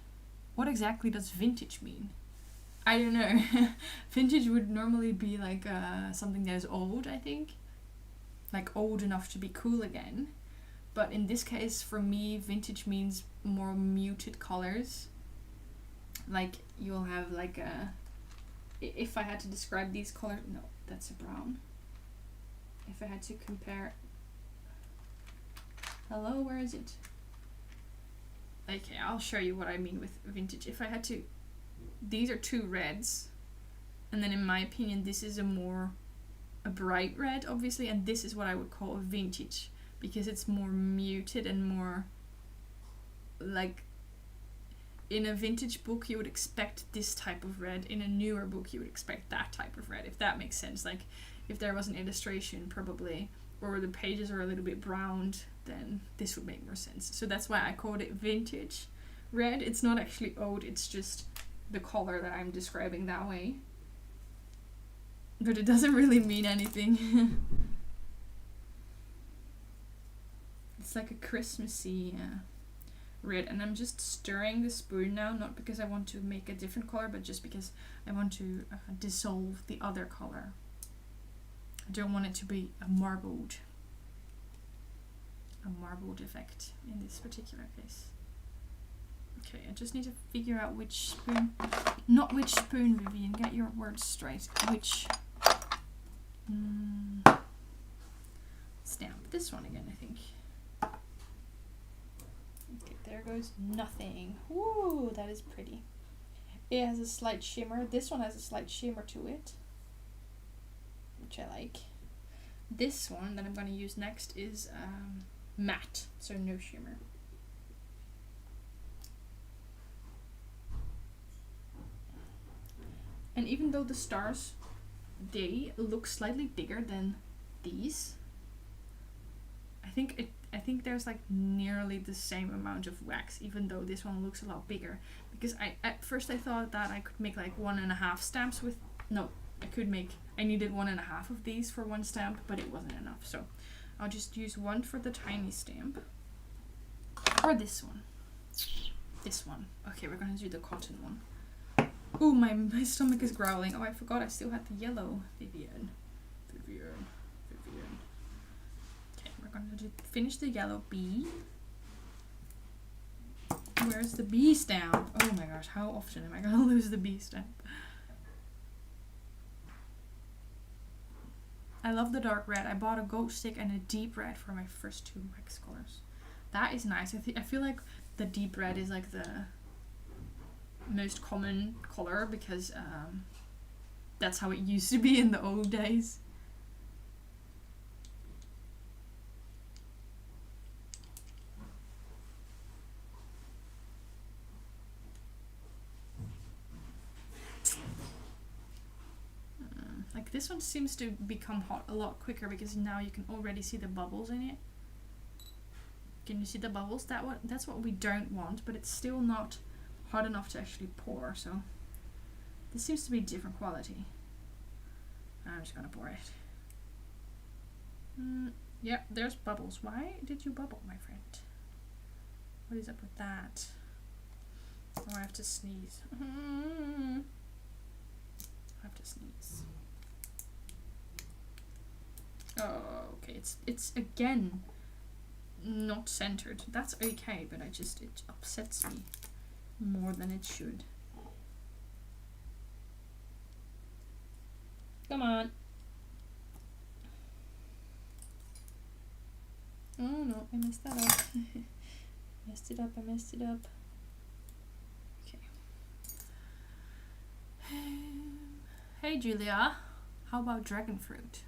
Speaker 1: What exactly does vintage mean? I don't know. Vintage would normally be like something that is old, I think. Like old enough to be cool again. But in this case, for me, vintage means more muted colors. Like you'll have like a... If I had to describe these colors... No, that's a brown. If I had to compare... Hello, where is it? Okay, I'll show you what I mean with vintage. If I had to... These are 2 reds. And then in my opinion, this is a bright red, obviously. And this is what I would call a vintage. Because it's more muted and more... Like... In a vintage book, you would expect this type of red. In a newer book, you would expect that type of red. If that makes sense. Like, if there was an illustration, probably... Or the pages are a little bit browned, then this would make more sense. So that's why I called it vintage red. It's not actually old, it's just the color that I'm describing that way. But it doesn't really mean anything. It's like a Christmassy red. And I'm just stirring the spoon now, not because I want to make a different color, but just because I want to dissolve the other color. I don't want it to be a marbled effect in this particular case. Okay, I just need to figure out which spoon, not which spoon, Vivian, get your words straight. Which stamp, this one again, I think. Okay, there goes nothing. Woo, that is pretty. It has a slight shimmer. This one has a slight shimmer to it, which I like. This one that I'm going to use next is matte, so no shimmer. And even though the stars, they look slightly bigger than these, I think there's like nearly the same amount of wax, even though this one looks a lot bigger. Because at first I thought that I could make like 1.5 stamps with, no, I needed 1.5 of these for 1 stamp, but it wasn't enough. So I'll just use 1 for the tiny stamp. Or this one. This one. Okay, we're gonna do the cotton one. Oh, my stomach is growling. Oh, I forgot I still had the yellow. Vivian. Okay, we're gonna finish the yellow bee. Where's the B stamp? Oh my gosh, how often am I gonna lose the B stamp? I love the dark red. I bought a gold stick and a deep red for my first 2 wax colors. That is nice. I feel like the deep red is like the most common color because that's how it used to be in the old days. Like this one seems to become hot a lot quicker because now you can already see the bubbles in it. Can you see the bubbles? That's what we don't want, but it's still not hot enough to actually pour, so this seems to be different quality. I'm just gonna pour it. Yep, there's bubbles. Why did you bubble, my friend? What is up with that? Oh, I have to sneeze. I have to sneeze. Oh, okay, it's again not centered. That's okay, but it upsets me more than it should. Come on. Oh no, I messed that up. I messed it up. Okay. Hey Julia, how about dragon fruit?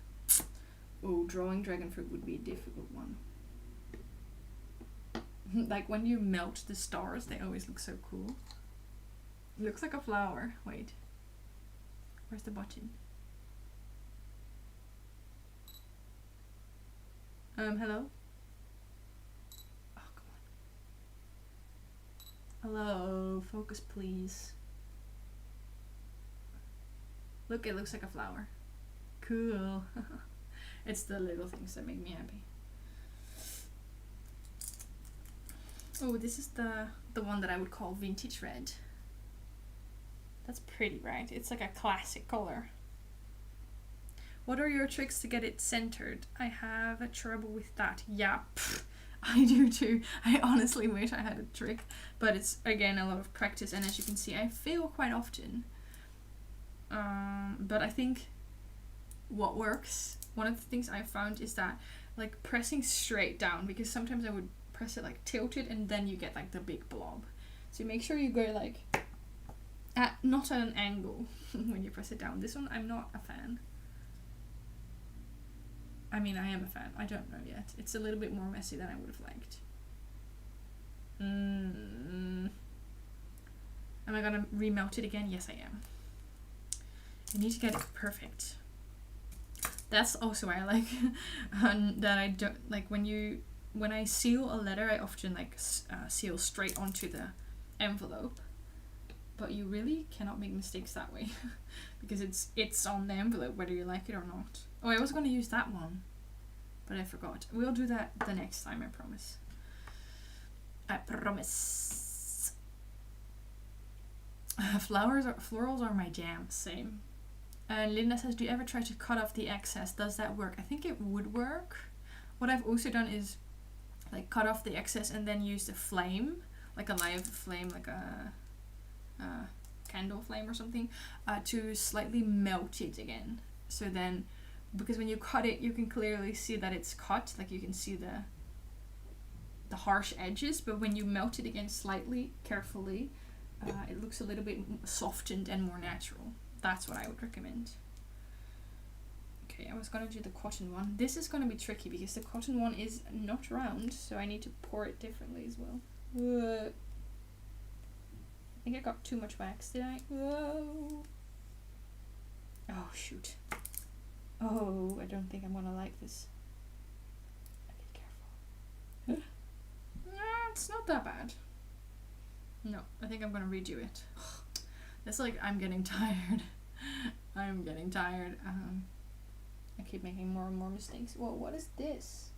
Speaker 1: Oh, drawing dragon fruit would be a difficult one. Like when you melt the stars, they always look so cool. It looks like a flower. Wait. Where's the button? Hello? Oh, come on. Hello, focus please. Look, it looks like a flower. Cool. It's the little things that make me happy. Oh, this is the one that I would call vintage red. That's pretty, right? It's like a classic color. What are your tricks to get it centered? I have a trouble with that. Yeah, I do too. I honestly wish I had a trick, but it's again a lot of practice, and as you can see, I fail quite often. But I think what works, one of the things I found is that like pressing straight down, because sometimes I would press it like tilted and then you get like the big blob. So make sure you go like not at an angle when you press it down. This one I'm not a fan. I mean, I am a fan. I don't know yet. It's a little bit more messy than I would have liked. Am I gonna remelt it again? Yes, I am. I need to get it perfect. That's also why I like that I don't like when I seal a letter, I often like seal straight onto the envelope. But you really cannot make mistakes that way because it's on the envelope whether you like it or not. Oh, I was going to use that one, but I forgot. We'll do that the next time, I promise. I promise. Florals are my jam. Same. And Linda says, do you ever try to cut off the excess? Does that work? I think it would work. What I've also done is like cut off the excess and then use the flame, like a live flame, like a candle flame or something, to slightly melt it again. So then, because when you cut it, you can clearly see that it's cut, like you can see the harsh edges, but when you melt it again slightly, carefully, it looks a little bit softened and more natural. That's what I would recommend. Okay, I was gonna do the cotton one. This is gonna be tricky because the cotton one is not round, so I need to pour it differently as well. I think I got too much wax, did I? Whoa. Oh, shoot. Oh, I don't think I'm gonna like this. Be careful. No, it's not that bad. No, I think I'm gonna redo it. It's like I'm getting tired. I'm getting tired. I keep making more and more mistakes. Whoa, what is this?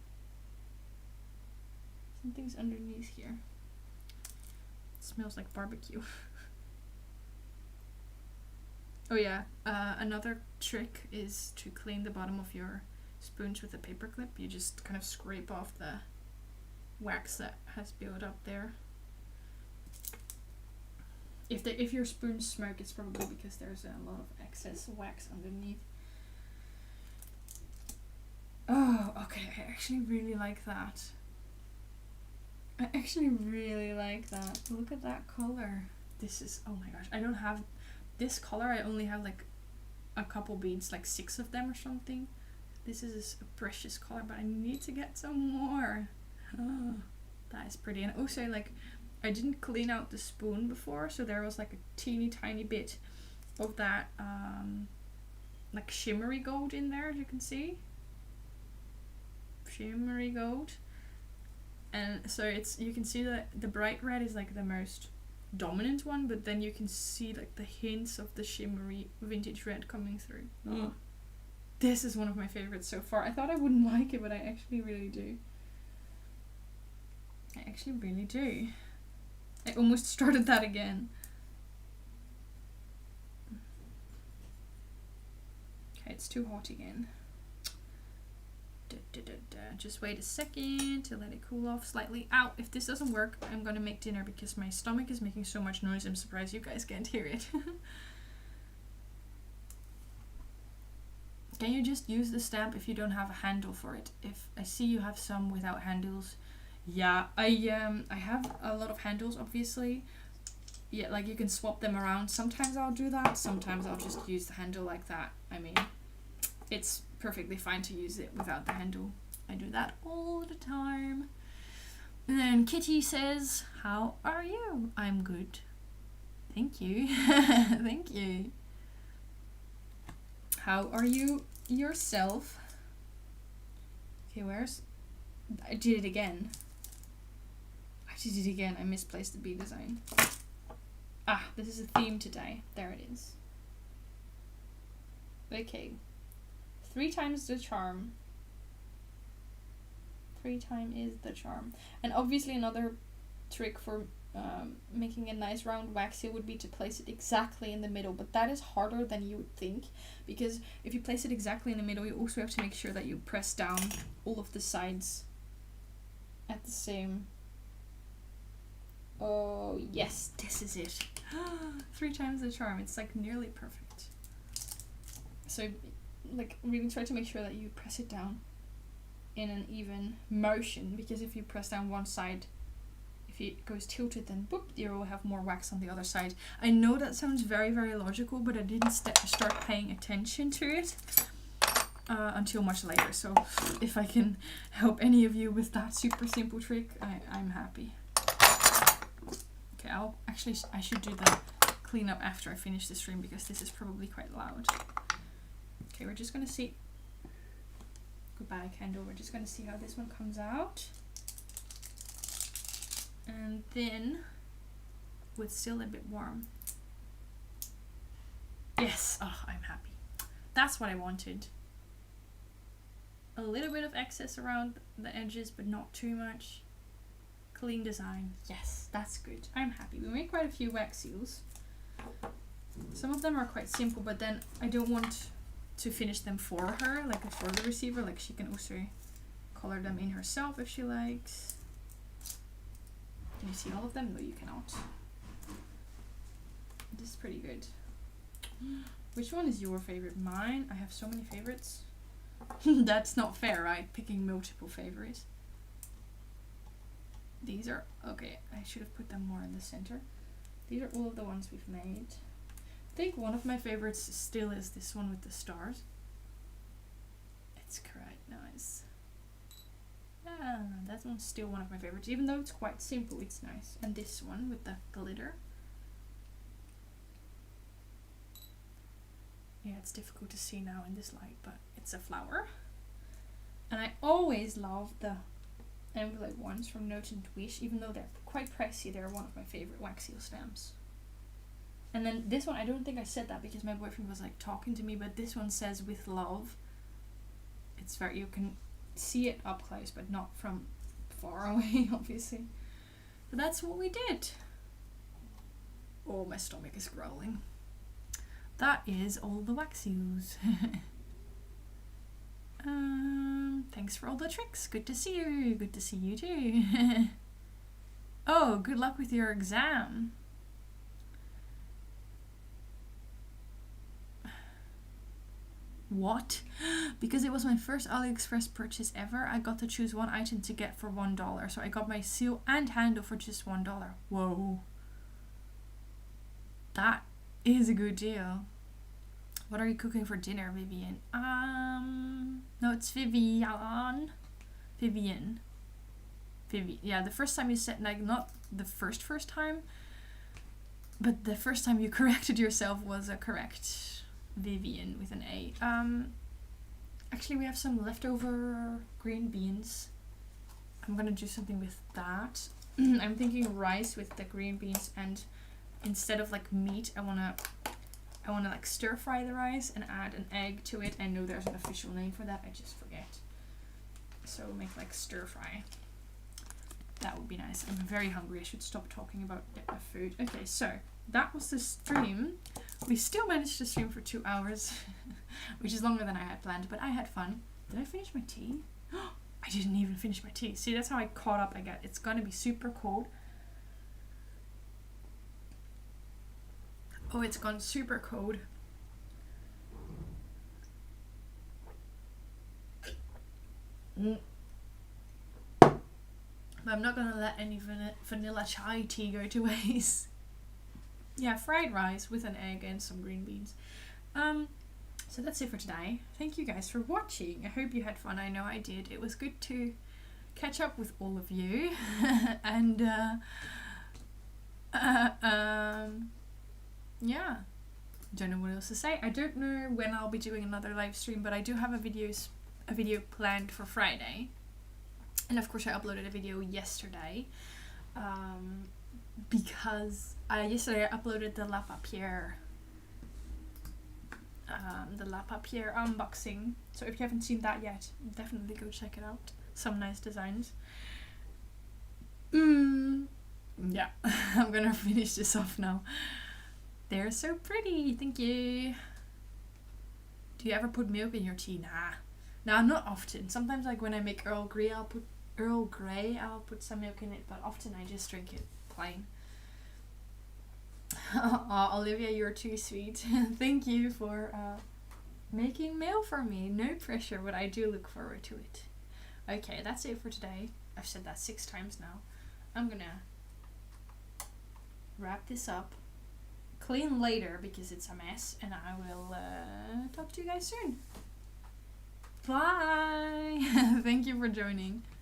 Speaker 1: Something's underneath here. It smells like barbecue. Oh yeah, another trick is to clean the bottom of your spoons with a paper clip. You just kind of scrape off the wax that has built up there. If your spoons smoke, it's probably because there's a lot of excess wax underneath. Oh, okay, I actually really like that. I actually really like that. Look at that color. This is, oh my gosh, I don't have this color. I only have like a couple beads, like 6 of them or something. This is a precious color, but I need to get some more. Oh, that is pretty. And also, like, I didn't clean out the spoon before, so there was like a teeny tiny bit of that like shimmery gold in there, as you can see. Shimmery gold. And so it's, you can see that the bright red is like the most dominant one, but then you can see like the hints of the shimmery vintage red coming through. Oh, this is one of my favorites so far. I thought I wouldn't like it, but I actually really do. I actually really do. I almost started that again. Okay, it's too hot again. Just wait a second to let it cool off slightly. Ow, if this doesn't work, I'm gonna make dinner because my stomach is making so much noise. I'm surprised you guys can't hear it. Can you just use the stamp if you don't have a handle for it? If I see you have some without handles. Yeah, I have a lot of handles, obviously. Yeah, like you can swap them around. Sometimes I'll do that. Sometimes I'll just use the handle like that. I mean, it's perfectly fine to use it without the handle. I do that all the time. And then Kitty says, "How are you?" I'm good. Thank you. Thank you. How are you yourself? Okay, where's... I did it again. I misplaced the B design. Ah, this is a theme today. There it is. Okay. 3 times the charm. 3 times is the charm. And obviously another trick for making a nice round wax seal would be to place it exactly in the middle, but that is harder than you would think, because if you place it exactly in the middle, you also have to make sure that you press down all of the sides at the same... Oh yes, this is it. 3 times the charm. It's like nearly perfect. So like really try to make sure that you press it down in an even motion, because if you press down one side, if it goes tilted, then boop, you will have more wax on the other side. I know that sounds very, very logical, but I didn't start paying attention to it until much later. So if I can help any of you with that super simple trick, I'm happy. Okay, I should do the cleanup after I finish the stream, because this is probably quite loud. Okay, we're just gonna see. Goodbye, candle. We're just gonna see how this one comes out. And then, oh, it's still a bit warm. Yes, oh, I'm happy. That's what I wanted. A little bit of excess around the edges, but not too much. Clean design. Yes, that's good. I'm happy. We made quite a few wax seals. Some of them are quite simple, but then I don't want to finish them for her, like for the receiver. Like she can also color them in herself if she likes. Can you see all of them? No, you cannot. This is pretty good. Which one is your favorite? Mine? I have so many favorites. That's not fair, right? Picking multiple favorites. These are... Okay, I should have put them more in the center. These are all of the ones we've made. I think one of my favorites still is this one with the stars. It's quite nice. Yeah, that one's still one of my favorites. Even though it's quite simple, it's nice. And this one with the glitter. Yeah, it's difficult to see now in this light, but it's a flower. And I always love the envelope ones from Note and Wish, even though they're quite pricey. They're one of my favorite wax seal stamps. And then this one, I don't think I said that because my boyfriend was like talking to me, but this one says "with love." It's very, you can see it up close, but not from far away, obviously. But that's what we did. Oh, my stomach is growling. That is all the wax seals. Thanks for all the tricks. Good to see you. Good to see you too. Oh, good luck with your exam. What? Because it was my first AliExpress purchase ever, I got to choose one item to get for $1. So I got my seal and handle for just $1. Whoa. That is a good deal. What are you cooking for dinner, Vivian? No, it's Vivian. Vivian. Yeah, the first time you said, like, not the first time, but the first time you corrected yourself was a correct Vivian with an A. Actually, we have some leftover green beans. I'm gonna do something with that. I'm thinking rice with the green beans, and instead of like meat, I wanna like stir fry the rice and add an egg to it. I know there's an official name for that, I just forget. So make like stir fry. That would be nice. I'm very hungry. I should stop talking about food. Okay, so that was the stream. We still managed to stream for 2 hours, which is longer than I had planned, but I had fun. Did I finish my tea? I didn't even finish my tea. See, that's how I caught up I get. It's gonna be super cold. Oh, it's gone super cold. But I'm not gonna let any vanilla chai tea go to waste. Yeah, fried rice with an egg and some green beans. So that's it for today. Thank you guys for watching. I hope you had fun. I know I did. It was good to catch up with all of you. And yeah, don't know what else to say. I don't know when I'll be doing another live stream, but I do have a video planned for Friday. And of course I uploaded a video yesterday, because yesterday I uploaded the La Papier unboxing. So if you haven't seen that yet, definitely go check it out. Some nice designs. Yeah, I'm gonna finish this off now. They're so pretty, thank you. Do you ever put milk in your tea? Nah, not often. Sometimes like when I make Earl Grey, I'll put some milk in it, but often I just drink it plain. Oh, Olivia, you're too sweet. Thank you for making mail for me. No pressure, but I do look forward to it. Okay, that's it for today. I've said that 6 times now. I'm gonna wrap this up, clean later because it's a mess, and I will talk to you guys soon. Bye. Thank you for joining.